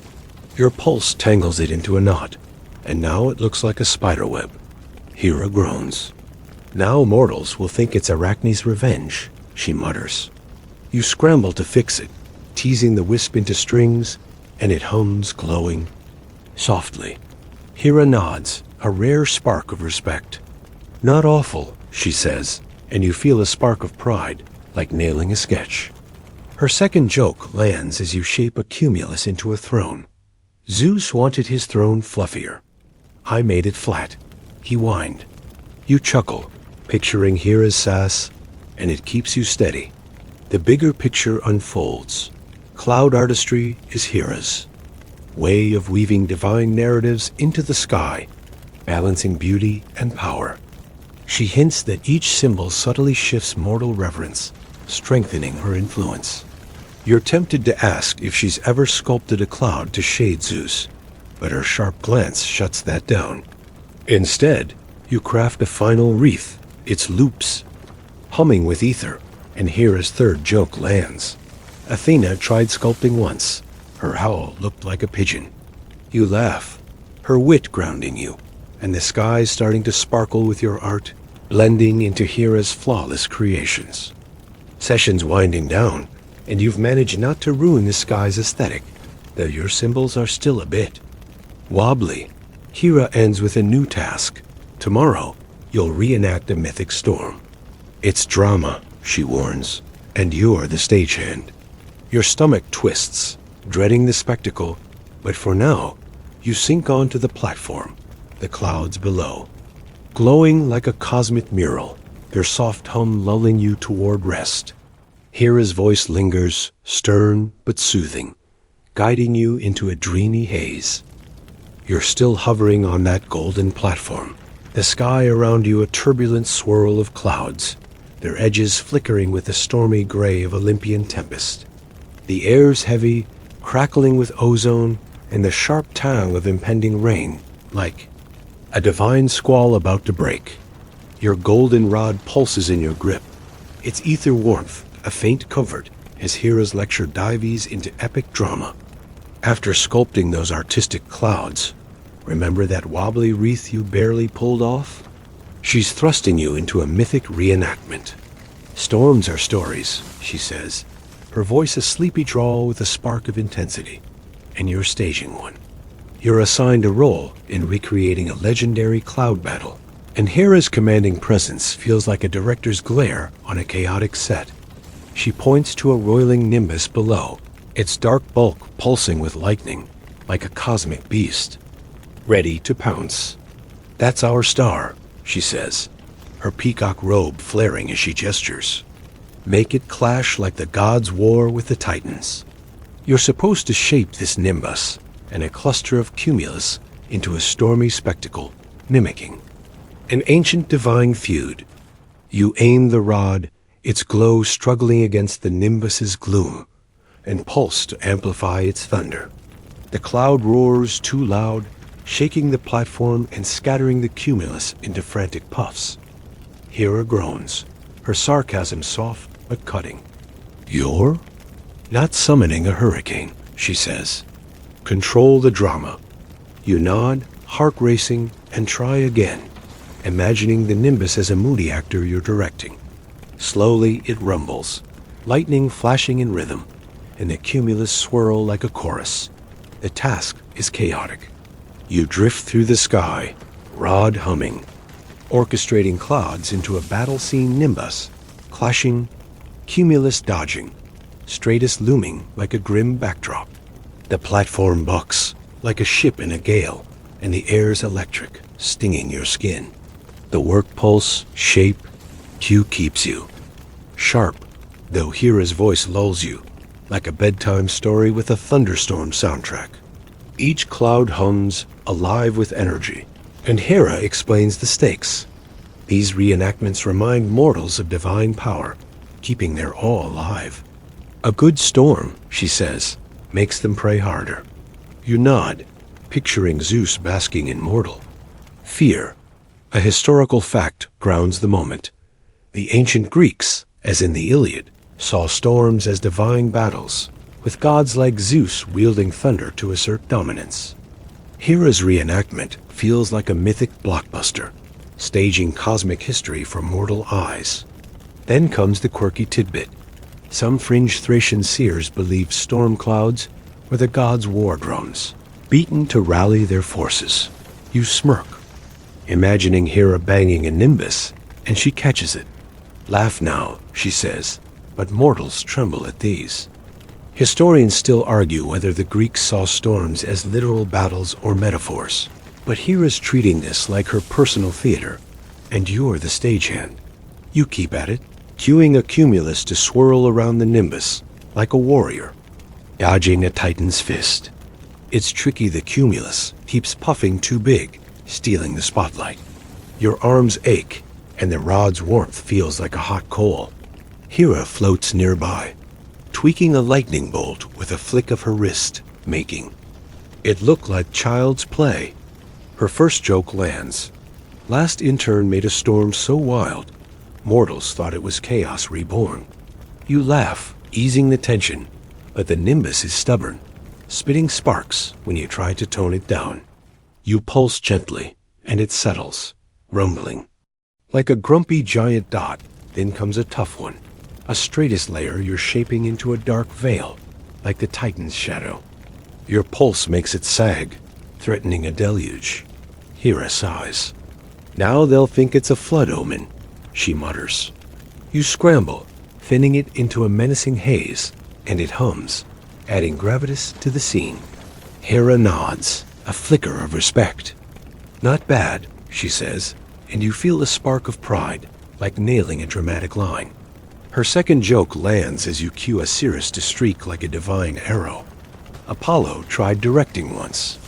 Speaker 1: Your pulse tangles it into a knot, and now it looks like a spiderweb. Hera groans. Now mortals will think it's Arachne's revenge, she mutters. You scramble to fix it, teasing the wisp into strings, and it hums glowing. Softly. Hera nods, a rare spark of respect. Not awful, she says, and you feel a spark of pride, like nailing a sketch. Her second joke lands as you shape a cumulus into a throne. Zeus wanted his throne fluffier. I made it flat. He whined. You chuckle, picturing Hera's sass, and it keeps you steady. The bigger picture unfolds. Cloud artistry is Hera's way of weaving divine narratives into the sky, balancing beauty and power. She hints that each symbol subtly shifts mortal reverence, strengthening her influence. You're tempted to ask if she's ever sculpted a cloud to shade Zeus, but her sharp glance shuts that down. Instead, you craft a final wreath, its loops, humming with ether, and Hera's third joke lands. Athena tried sculpting once. Her howl looked like a pigeon. You laugh, her wit grounding you, and the sky starting to sparkle with your art, blending into Hera's flawless creations. Session's winding down, and you've managed not to ruin the sky's aesthetic, though your symbols are still a bit wobbly. Hera ends with a new task. Tomorrow, you'll reenact a mythic storm. It's drama, she warns, and you're the stagehand. Your stomach twists, dreading the spectacle, but for now, you sink onto the platform, the clouds below. Glowing like a cosmic mural, their soft hum lulling you toward rest. Hera's voice lingers, stern but soothing, guiding you into a dreamy haze. You're still hovering on that golden platform, the sky around you a turbulent swirl of clouds, their edges flickering with the stormy gray of Olympian tempest. The air's heavy, crackling with ozone, and the sharp tang of impending rain, like a divine squall about to break. Your golden rod pulses in your grip, its ether warmth a faint comfort as Hera's lecture dives into epic drama. After sculpting those artistic clouds, remember that wobbly wreath you barely pulled off? She's thrusting you into a mythic reenactment. Storms are stories, she says, her voice a sleepy drawl with a spark of intensity, and you're staging one. You're assigned a role in recreating a legendary cloud battle, and Hera's commanding presence feels like a director's glare on a chaotic set. She points to a roiling nimbus below, its dark bulk pulsing with lightning, like a cosmic beast, ready to pounce. "That's our star," she says, her peacock robe flaring as she gestures. "Make it clash like the gods' war with the titans." You're supposed to shape this nimbus and a cluster of cumulus into a stormy spectacle, mimicking an ancient divine feud. You aim the rod, its glow struggling against the nimbus's gloom, and pulse to amplify its thunder. The cloud roars too loud, shaking the platform and scattering the cumulus into frantic puffs. Hera groans, her sarcasm soft but cutting. "You're not summoning a hurricane," she says. "Control the drama." You nod, heart racing, and try again, imagining the nimbus as a moody actor you're directing. Slowly it rumbles, lightning flashing in rhythm, and the cumulus swirl like a chorus. The task is chaotic. You drift through the sky, rod humming, orchestrating clouds into a battle scene nimbus, clashing, cumulus dodging, stratus looming like a grim backdrop. The platform bucks like a ship in a gale, and the air's electric, stinging your skin. The work pulse, shape, cue keeps you sharp, though Hera's voice lulls you, like a bedtime story with a thunderstorm soundtrack. Each cloud hums, alive with energy, and Hera explains the stakes. These reenactments remind mortals of divine power, keeping their awe alive. "A good storm," she says, "makes them pray harder." You nod, picturing Zeus basking in mortal fear. A historical fact grounds the moment. The ancient Greeks, as in the Iliad, saw storms as divine battles, with gods like Zeus wielding thunder to assert dominance. Hera's reenactment feels like a mythic blockbuster, staging cosmic history for mortal eyes. Then comes the quirky tidbit. Some fringe Thracian seers believe storm clouds were the gods' war drums, beaten to rally their forces. You smirk, imagining Hera banging a nimbus, and she catches it. "Laugh now," she says, but mortals tremble at these. Historians still argue whether the Greeks saw storms as literal battles or metaphors, but Hera's treating this like her personal theater, and you're the stagehand. You keep at it, cueing a cumulus to swirl around the nimbus, like a warrior, dodging a titan's fist. It's tricky the cumulus keeps puffing too big, stealing the spotlight. Your arms ache, and the rod's warmth feels like a hot coal. Hera floats nearby, tweaking a lightning bolt with a flick of her wrist, making it look like child's play. Her first joke lands. Last intern made a storm so wild, mortals thought it was chaos reborn. You laugh, easing the tension, but the nimbus is stubborn, spitting sparks when you try to tone it down. You pulse gently, and it settles, rumbling. Like a grumpy giant dot, then comes a tough one, a straightest layer you're shaping into a dark veil, like the Titan's shadow. Your pulse makes it sag, threatening a deluge. Hera sighs. "Now they'll think it's a flood omen," she mutters. You scramble, thinning it into a menacing haze, and it hums, adding gravitas to the scene. Hera nods, a flicker of respect. "Not bad," she says, and you feel a spark of pride, like nailing a dramatic line. Her second joke lands as you cue a cirrus to streak like a divine arrow. Apollo tried directing once.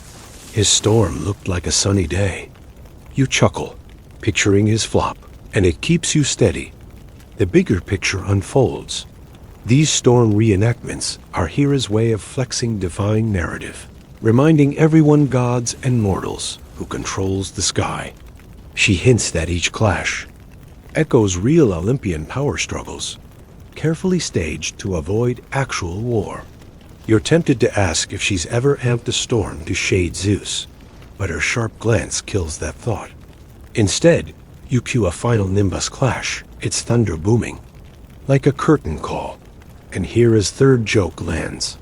Speaker 1: His storm looked like a sunny day. You chuckle, picturing his flop, and it keeps you steady. The bigger picture unfolds. These storm reenactments are Hera's way of flexing divine narrative, reminding everyone gods and mortals who controls the sky. She hints that each clash echoes real Olympian power struggles, carefully staged to avoid actual war. You're tempted to ask if she's ever amped a storm to shade Zeus, but her sharp glance kills that thought. Instead, you cue a final nimbus clash, its thunder booming, like a curtain call, and Hera's third joke lands.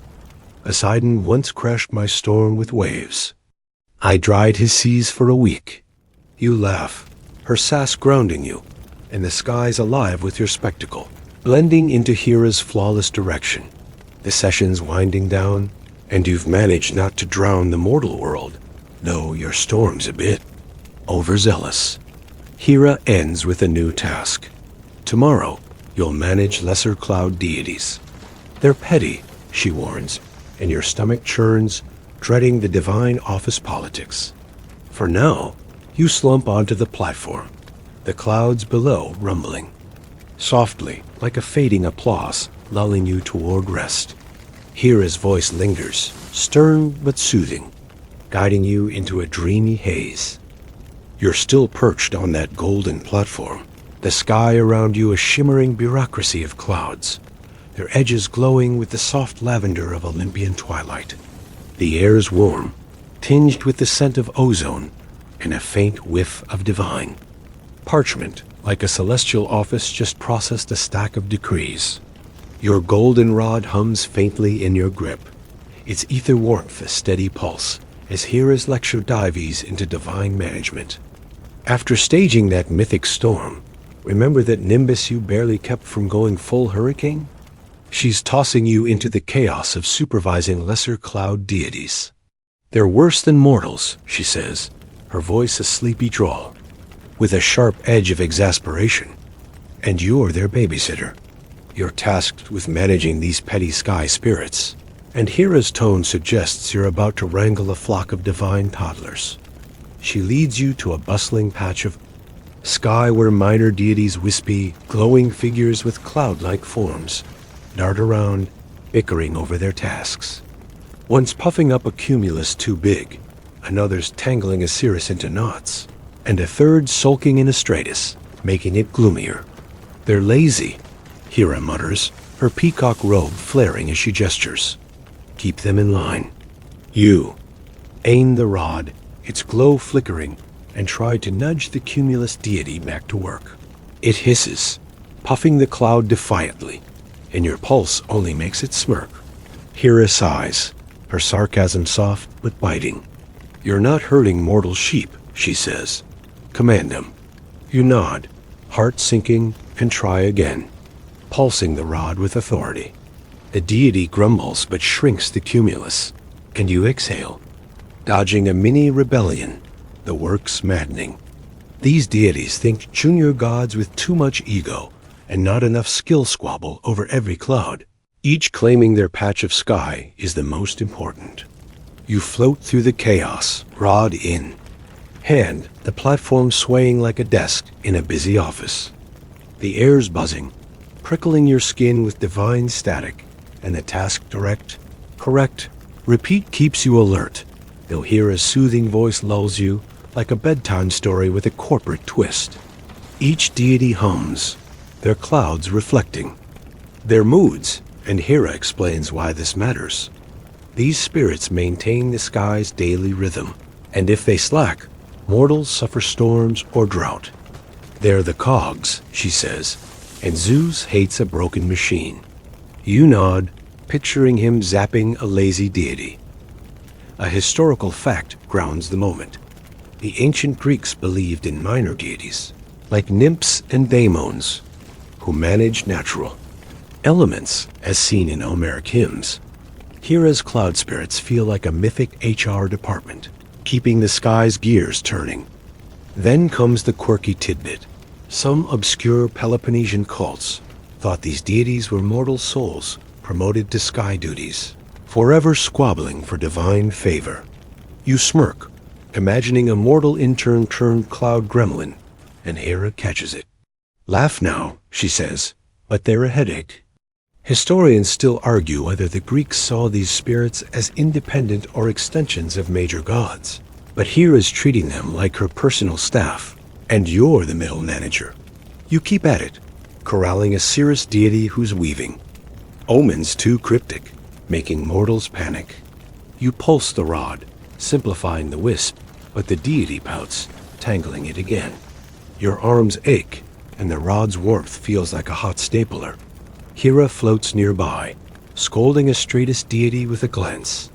Speaker 1: "Poseidon once crashed my storm with waves." I dried his seas for a week. You laugh, her sass grounding you, and the sky's alive with your spectacle, blending into Hera's flawless direction. The session's winding down, and you've managed not to drown the mortal world, though your storm's a bit overzealous. Hera ends with a new task. Tomorrow, you'll manage lesser cloud deities. They're petty, she warns, and your stomach churns, dreading the divine office politics. For now, you slump onto the platform, the clouds below rumbling, softly like a fading applause lulling you toward rest. Hera's voice lingers, stern but soothing, guiding you into a dreamy haze. You're still perched on that golden platform, the sky around you a shimmering bureaucracy of clouds, their edges glowing with the soft lavender of Olympian twilight. The air's warm, tinged with the scent of ozone and a faint whiff of divine. Parchment, like a celestial office, just processed a stack of decrees. Your golden rod hums faintly in your grip, its ether warmth a steady pulse as Hera's lecture dives into divine management. After staging that mythic storm, remember that nimbus you barely kept from going full hurricane? She's tossing you into the chaos of supervising lesser cloud deities. They're worse than mortals, she says, her voice a sleepy drawl, with a sharp edge of exasperation. And you're their babysitter. You're tasked with managing these petty sky spirits, and Hera's tone suggests you're about to wrangle a flock of divine toddlers. She leads you to a bustling patch of sky where minor deities, wispy, glowing figures with cloud-like forms, dart around, bickering over their tasks. One's puffing up a cumulus too big, another's tangling a cirrus into knots, and a third sulking in a stratus, making it gloomier. They're lazy, Hera mutters, her peacock robe flaring as she gestures. Keep them in line. You aim the rod, its glow flickering, and try to nudge the cumulus deity back to work. It hisses, puffing the cloud defiantly, and your pulse only makes it smirk. Hera sighs, her sarcasm soft but biting. You're not hurting mortal sheep, she says. Command them. You nod, heart sinking, and try again, pulsing the rod with authority. The deity grumbles but shrinks the cumulus, and you exhale, dodging a mini rebellion. The work's maddening. These deities think junior gods with too much ego and not enough skill squabble over every cloud, each claiming their patch of sky is the most important. You float through the chaos, rod in hand, the platform swaying like a desk in a busy office. The air's buzzing, prickling your skin with divine static, and the task direct, correct, repeat keeps you alert, though Hera's soothing voice lulls you like a bedtime story with a corporate twist. Each deity hums, their clouds reflecting their moods, and Hera explains why this matters. These spirits maintain the sky's daily rhythm, and if they slack, mortals suffer storms or drought. They're the cogs, she says, and Zeus hates a broken machine. You nod, picturing him zapping a lazy deity. A historical fact grounds the moment. The ancient Greeks believed in minor deities, like nymphs and daemons, who managed natural elements as seen in Homeric hymns. Hera's cloud spirits feel like a mythic HR department, keeping the sky's gears turning. Then comes the quirky tidbit. Some obscure Peloponnesian cults thought these deities were mortal souls promoted to sky duties, forever squabbling for divine favor. You smirk, imagining a mortal intern turned cloud gremlin, and Hera catches it. Laugh now, she says, but they're a headache. Historians still argue whether the Greeks saw these spirits as independent or extensions of major gods, but Hera's treating them like her personal staff, and you're the middle manager. You keep at it, corralling a cirrus deity who's weaving. Omens too cryptic, making mortals panic. You pulse the rod, simplifying the wisp, but the deity pouts, tangling it again. Your arms ache, and the rod's warmth feels like a hot stapler. Hera floats nearby, scolding a stratus deity with a glance,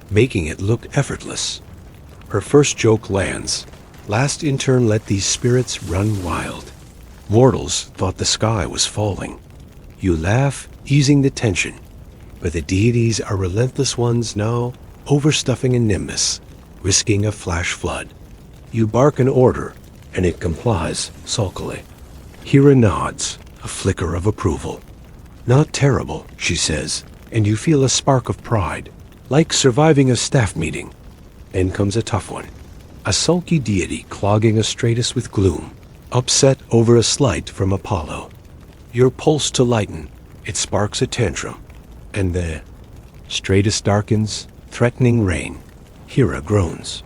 Speaker 1: making it look effortless. Her first joke lands. Last intern let these spirits run wild. Mortals thought the sky was falling. You laugh, easing the tension. But the deities are relentless ones now, overstuffing a nimbus, risking a flash flood. You bark an order, and it complies sulkily. Hera nods, a flicker of approval. Not terrible, she says, and you feel a spark of pride, like surviving a staff meeting. Then comes a tough one. A sulky deity clogging a stratus with gloom, upset over a slight from Apollo. Your pulse to lighten, it sparks a tantrum, and the stratus darkens, threatening rain. Hera groans.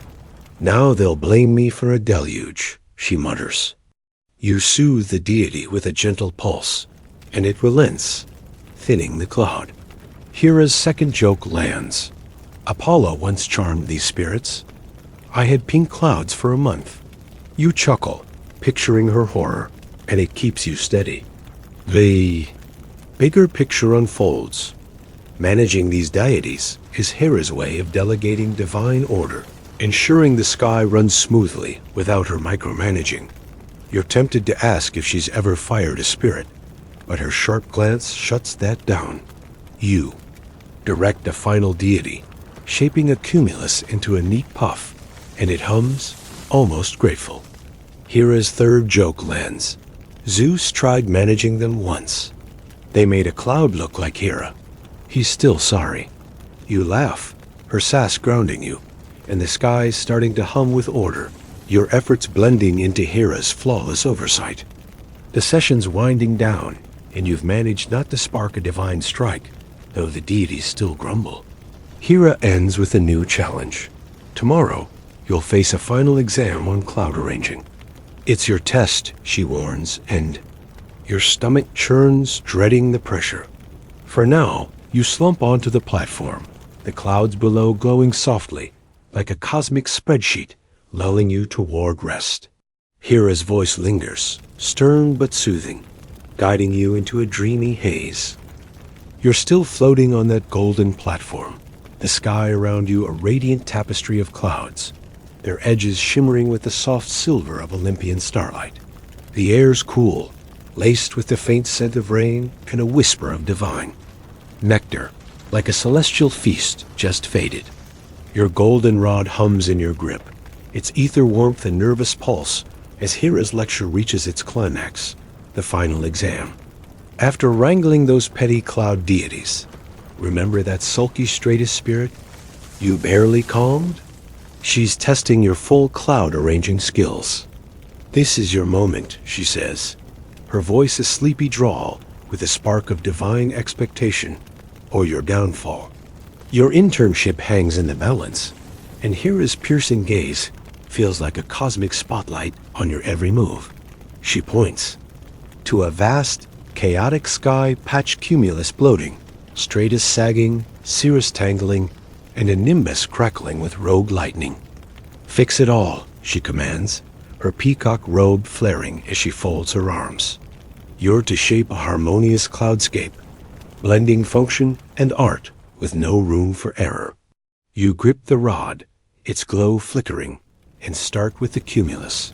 Speaker 1: Now they'll blame me for a deluge, she mutters. You soothe the deity with a gentle pulse, and it relents, thinning the cloud. Hera's second joke lands. Apollo once charmed these spirits. I had pink clouds for a month. You chuckle, picturing her horror, and it keeps you steady. The bigger picture unfolds. Managing these deities is Hera's way of delegating divine order, ensuring the sky runs smoothly without her micromanaging. You're tempted to ask if she's ever fired a spirit, but her sharp glance shuts that down. You direct a final deity, shaping a cumulus into a neat puff, and it hums, almost grateful. Hera's third joke lands. Zeus tried managing them once. They made a cloud look like Hera. He's still sorry. You laugh, her sass grounding you, and the sky's starting to hum with order, your efforts blending into Hera's flawless oversight. The session's winding down, and you've managed not to spark a divine strike, though the deities still grumble. Hera ends with a new challenge. Tomorrow, you'll face a final exam on cloud arranging. It's your test, she warns, and your stomach churns, dreading the pressure. For now, you slump onto the platform, the clouds below glowing softly, like a cosmic spreadsheet, lulling you toward rest. Hera's voice lingers, stern but soothing, guiding you into a dreamy haze. You're still floating on that golden platform, the sky around you a radiant tapestry of clouds, their edges shimmering with the soft silver of Olympian starlight. The air's cool, laced with the faint scent of rain and a whisper of divine nectar, like a celestial feast just faded. Your golden rod hums in your grip, its ether warmth and nervous pulse as Hera's lecture reaches its climax, the final exam. After wrangling those petty cloud deities, remember that sulky stratus spirit you barely calmed? She's testing your full cloud arranging skills. This is your moment, she says, her voice a sleepy drawl with a spark of divine expectation, or your downfall. Your internship hangs in the balance, and Hera's piercing gaze feels like a cosmic spotlight on your every move. She points to a vast, chaotic sky patch cumulus bloating, stratus sagging, cirrus tangling, and a nimbus crackling with rogue lightning. Fix it all, she commands, her peacock robe flaring as she folds her arms. You're to shape a harmonious cloudscape, blending function and art with no room for error. You grip the rod, its glow flickering, and start with the cumulus,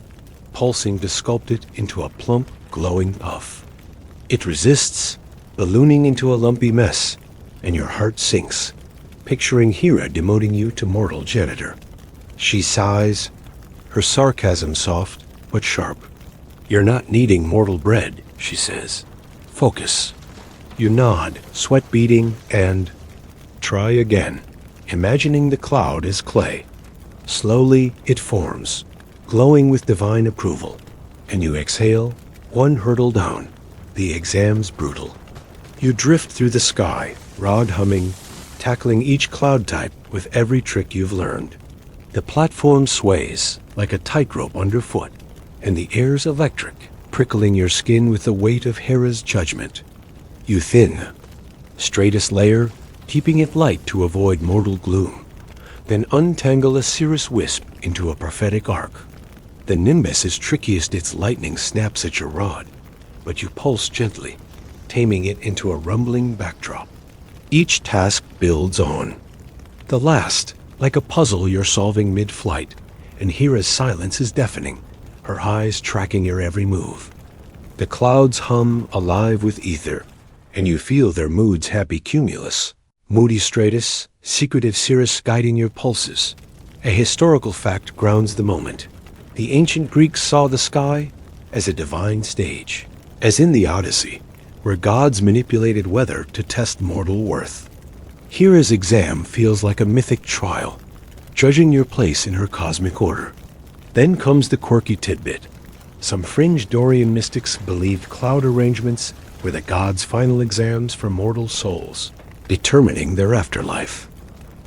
Speaker 1: pulsing to sculpt it into a plump, glowing puff. It resists, ballooning into a lumpy mess, and your heart sinks, picturing Hera demoting you to mortal janitor. She sighs, her sarcasm soft but sharp. You're not needing mortal bread, she says. Focus. You nod, sweat beading, and try again, imagining the cloud as clay. Slowly it forms, glowing with divine approval, and you exhale, one hurdle down. The exam's brutal. You drift through the sky, rod humming, tackling each cloud type with every trick you've learned. The platform sways like a tightrope underfoot, and the air's electric, prickling your skin with the weight of Hera's judgment. You thin, straightest layer, keeping it light to avoid mortal gloom, then untangle a cirrus wisp into a prophetic arc. The nimbus is trickiest its lightning snaps at your rod, but you pulse gently, taming it into a rumbling backdrop. Each task builds on. The last, like a puzzle you're solving mid-flight, and Hera's silence is deafening, her eyes tracking your every move. The clouds hum, alive with ether, and you feel their moods happy cumulus, moody stratus, secretive cirrus guiding your pulses. A historical fact grounds the moment. The ancient Greeks saw the sky as a divine stage, as in the Odyssey, where gods manipulated weather to test mortal worth. Hera's exam feels like a mythic trial, judging your place in her cosmic order. Then comes the quirky tidbit. Some fringe Dorian mystics believed cloud arrangements were the gods' final exams for mortal souls, determining their afterlife.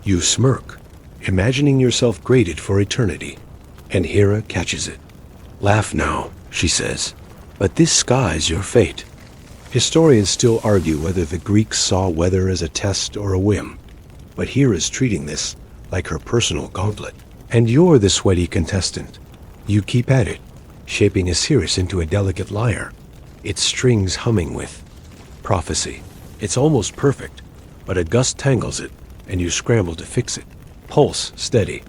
Speaker 1: You smirk, imagining yourself graded for eternity, and Hera catches it. Laugh now, she says, but this sky's your fate. Historians still argue whether the Greeks saw weather as a test or a whim, but Hera's treating this like her personal gauntlet. And you're the sweaty contestant. You keep at it, shaping a cirrus into a delicate lyre, its strings humming with prophecy. It's almost perfect, but a gust tangles it, and you scramble to fix it. Pulse steady.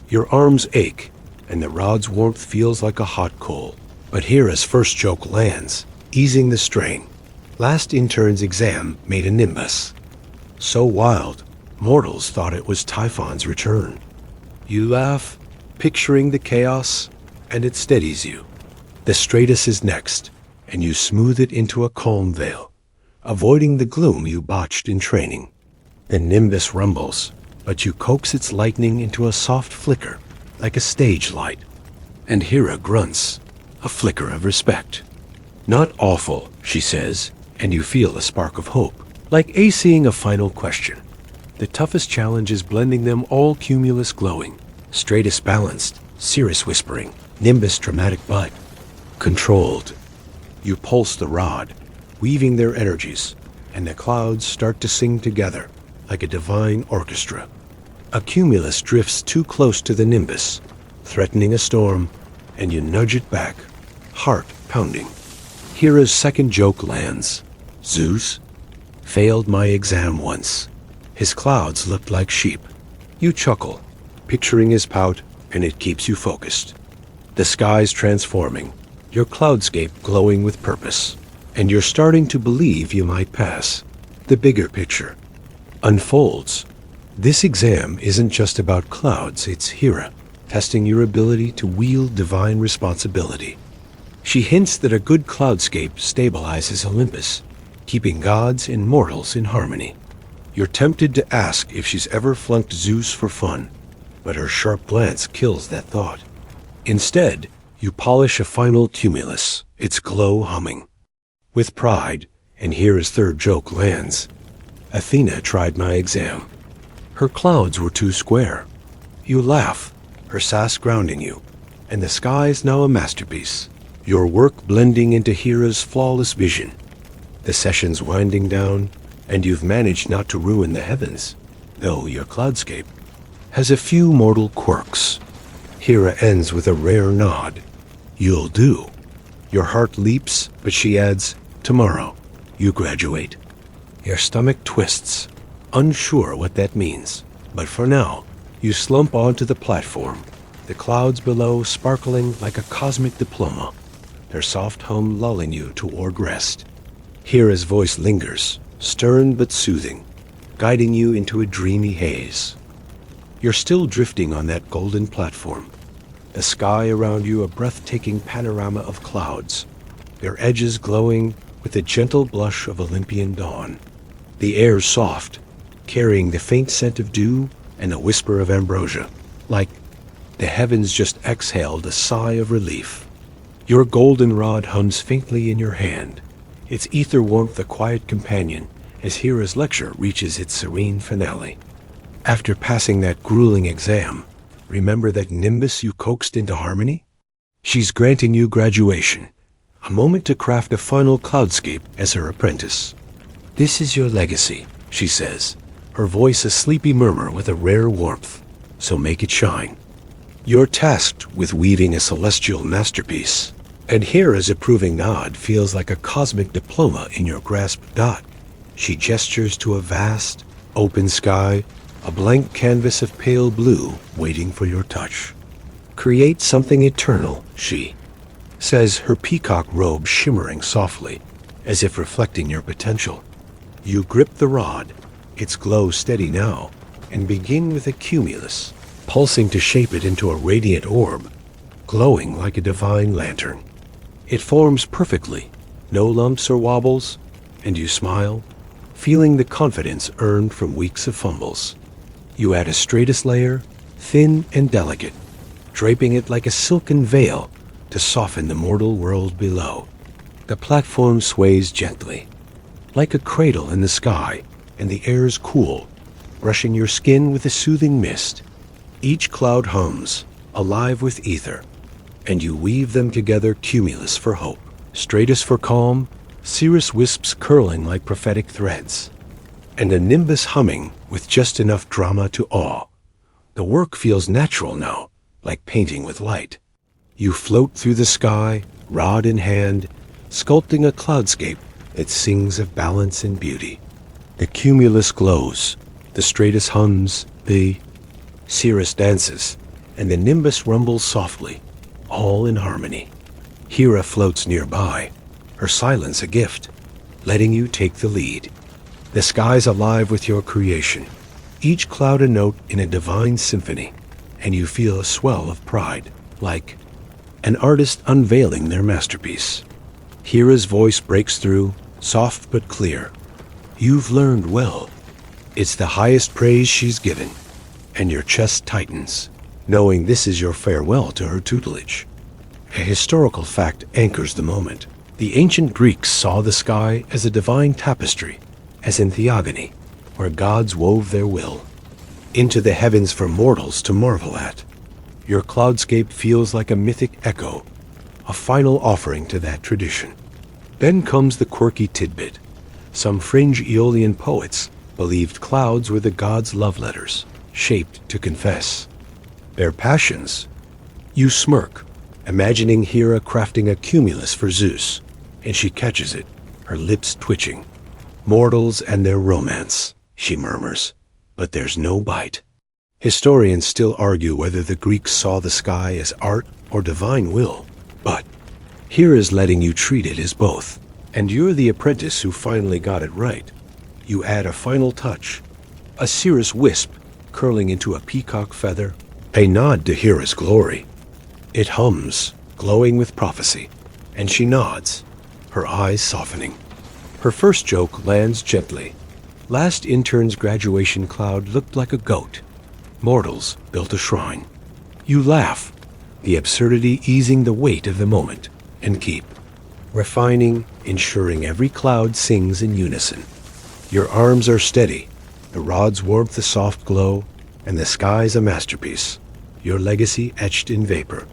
Speaker 1: Your arms ache, and the rod's warmth feels like a hot coal. But Hera's first joke lands, easing the strain. Last intern's exam made a nimbus. So wild, mortals thought it was Typhon's return. You laugh, picturing the chaos, and it steadies you. The stratus is next, and you smooth it into a calm veil, avoiding the gloom you botched in training. The nimbus rumbles, but you coax its lightning into a soft flicker, like a stage light. And Hera grunts, a flicker of respect. Not awful, she says, and you feel a spark of hope, like acing a final question. The toughest challenge is blending them all cumulus glowing, stratus balanced, cirrus whispering, nimbus dramatic but controlled. You pulse the rod, weaving their energies, and the clouds start to sing together like a divine orchestra. A cumulus drifts too close to the nimbus, threatening a storm, and you nudge it back, heart pounding. Hera's second joke lands. Zeus failed my exam once. His clouds looked like sheep. You chuckle, picturing his pout, and it keeps you focused. The sky's transforming, your cloudscape glowing with purpose, and you're starting to believe you might pass. The bigger picture unfolds. This exam isn't just about clouds, it's Hera, testing your ability to wield divine responsibility. She hints that a good cloudscape stabilizes Olympus, keeping gods and mortals in harmony. You're tempted to ask if she's ever flunked Zeus for fun, but her sharp glance kills that thought. Instead, you polish a final cumulus, its glow humming. With pride, and Hera's third joke lands. Athena tried my exam. Her clouds were too square. You laugh, her sass grounding you, and the sky's now a masterpiece, your work blending into Hera's flawless vision. The session's winding down, and you've managed not to ruin the heavens, though your cloudscape has a few mortal quirks. Hera ends with a rare nod. You'll do. Your heart leaps, but she adds, tomorrow, you graduate. Your stomach twists, unsure what that means. But for now, you slump onto the platform, the clouds below sparkling like a cosmic diploma, their soft hum lulling you toward rest. Hera's voice lingers, stern but soothing, guiding you into a dreamy haze. You're still drifting on that golden platform, the sky around you a breathtaking panorama of clouds, their edges glowing with the gentle blush of Olympian dawn. The air's soft, carrying the faint scent of dew and a whisper of ambrosia, like the heavens just exhaled a sigh of relief. Your golden rod hums faintly in your hand, its ether warmth a quiet companion as Hera's lecture reaches its serene finale. After passing that grueling exam, remember that nimbus you coaxed into harmony? She's granting you graduation, a moment to craft a final cloudscape as her apprentice. This is your legacy, she says, her voice a sleepy murmur with a rare warmth, so make it shine. You're tasked with weaving a celestial masterpiece, and Hera's approving nod feels like a cosmic diploma in your grasp. She gestures to a vast, open sky a blank canvas of pale blue waiting for your touch. Create something eternal, she says, her peacock robe shimmering softly, as if reflecting your potential. You grip the rod, its glow steady now, and begin with a cumulus, pulsing to shape it into a radiant orb, glowing like a divine lantern. It forms perfectly, no lumps or wobbles, and you smile, feeling the confidence earned from weeks of fumbles. You add a straightest layer, thin and delicate, draping it like a silken veil to soften the mortal world below. The platform sways gently, like a cradle in the sky, and the air is cool, brushing your skin with a soothing mist. Each cloud hums, alive with ether, and you weave them together, cumulus for hope, straightest for calm, cirrus wisps curling like prophetic threads, and a nimbus humming with just enough drama to awe. The work feels natural now, like painting with light. You float through the sky, rod in hand, sculpting a cloudscape that sings of balance and beauty. The cumulus glows, the straightest hums, the cirrus dances, and the nimbus rumbles softly, all in harmony. Hera floats nearby, her silence a gift, letting you take the lead. The sky's alive with your creation, each cloud a note in a divine symphony, and you feel a swell of pride, like an artist unveiling their masterpiece. Hera's voice breaks through, soft but clear. You've learned well. It's the highest praise she's given, and your chest tightens, knowing this is your farewell to her tutelage. A historical fact anchors the moment. The ancient Greeks saw the sky as a divine tapestry, as in theogony, where gods wove their will into the heavens for mortals to marvel at. Your cloudscape feels like a mythic echo, a final offering to that tradition. Then comes the quirky tidbit. Some fringe Aeolian poets believed clouds were the gods' love letters, shaped to confess their passions. You smirk, imagining Hera crafting a cumulus for Zeus, and she catches it, her lips twitching. Mortals and their romance, she murmurs, but there's no bite. Historians still argue whether the Greeks saw the sky as art or divine will, but Hera's letting you treat it as both, and you're the apprentice who finally got it right. You add a final touch, a cirrus wisp curling into a peacock feather, a nod to Hera's glory. It hums, glowing with prophecy, and she nods, her eyes softening. Her first joke lands gently. Last intern's graduation cloud looked like a goat. Mortals built a shrine. You laugh, the absurdity easing the weight of the moment, and keep refining, ensuring every cloud sings in unison. Your arms are steady, the rod's warmth a soft glow, and the sky's a masterpiece, your legacy etched in vapor.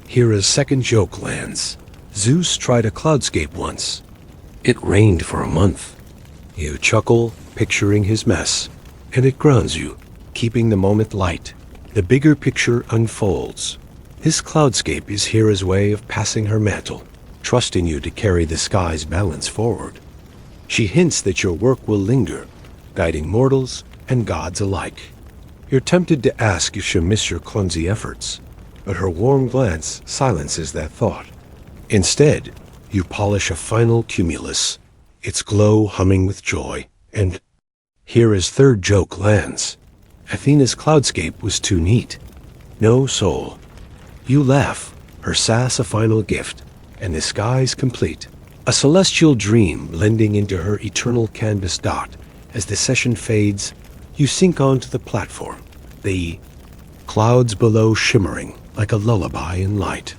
Speaker 1: Hera's second joke lands. Zeus tried a cloudscape once. It rained for a month. You chuckle, picturing his mess, and it grounds you, keeping the moment light. The bigger picture unfolds. His cloudscape is Hera's way of passing her mantle, trusting you to carry the sky's balance forward. She hints that your work will linger, guiding mortals and gods alike. You're tempted to ask if she'll miss your clumsy efforts, but her warm glance silences that thought. Instead, you polish a final cumulus, its glow humming with joy, and Hera's third joke lands. Athena's cloudscape was too neat. No soul. You laugh, her sass a final gift, and the sky's complete. A celestial dream blending into her eternal canvas dot. As the session fades, you sink onto the platform, the clouds below shimmering like a lullaby in light.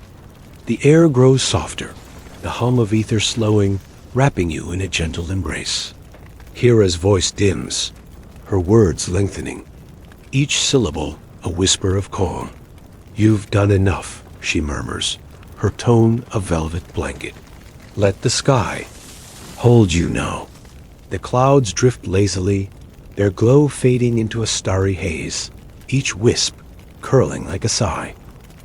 Speaker 1: The air grows softer, the hum of ether slowing, wrapping you in a gentle embrace. Hera's voice dims, her words lengthening, each syllable a whisper of calm. You've done enough, she murmurs, her tone a velvet blanket. Let the sky hold you now. The clouds drift lazily, their glow fading into a starry haze, each wisp curling like a sigh.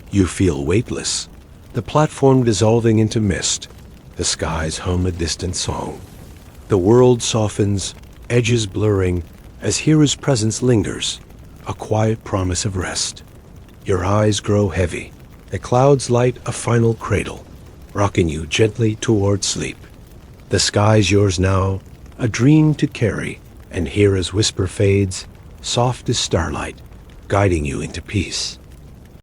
Speaker 1: You feel weightless, the platform dissolving into mist, the skies hum a distant song. The world softens, edges blurring, as Hera's presence lingers, a quiet promise of rest. Your eyes grow heavy. The clouds light a final cradle, rocking you gently toward sleep. The sky's yours now, a dream to carry, and Hera's whisper fades, soft as starlight, guiding you into peace.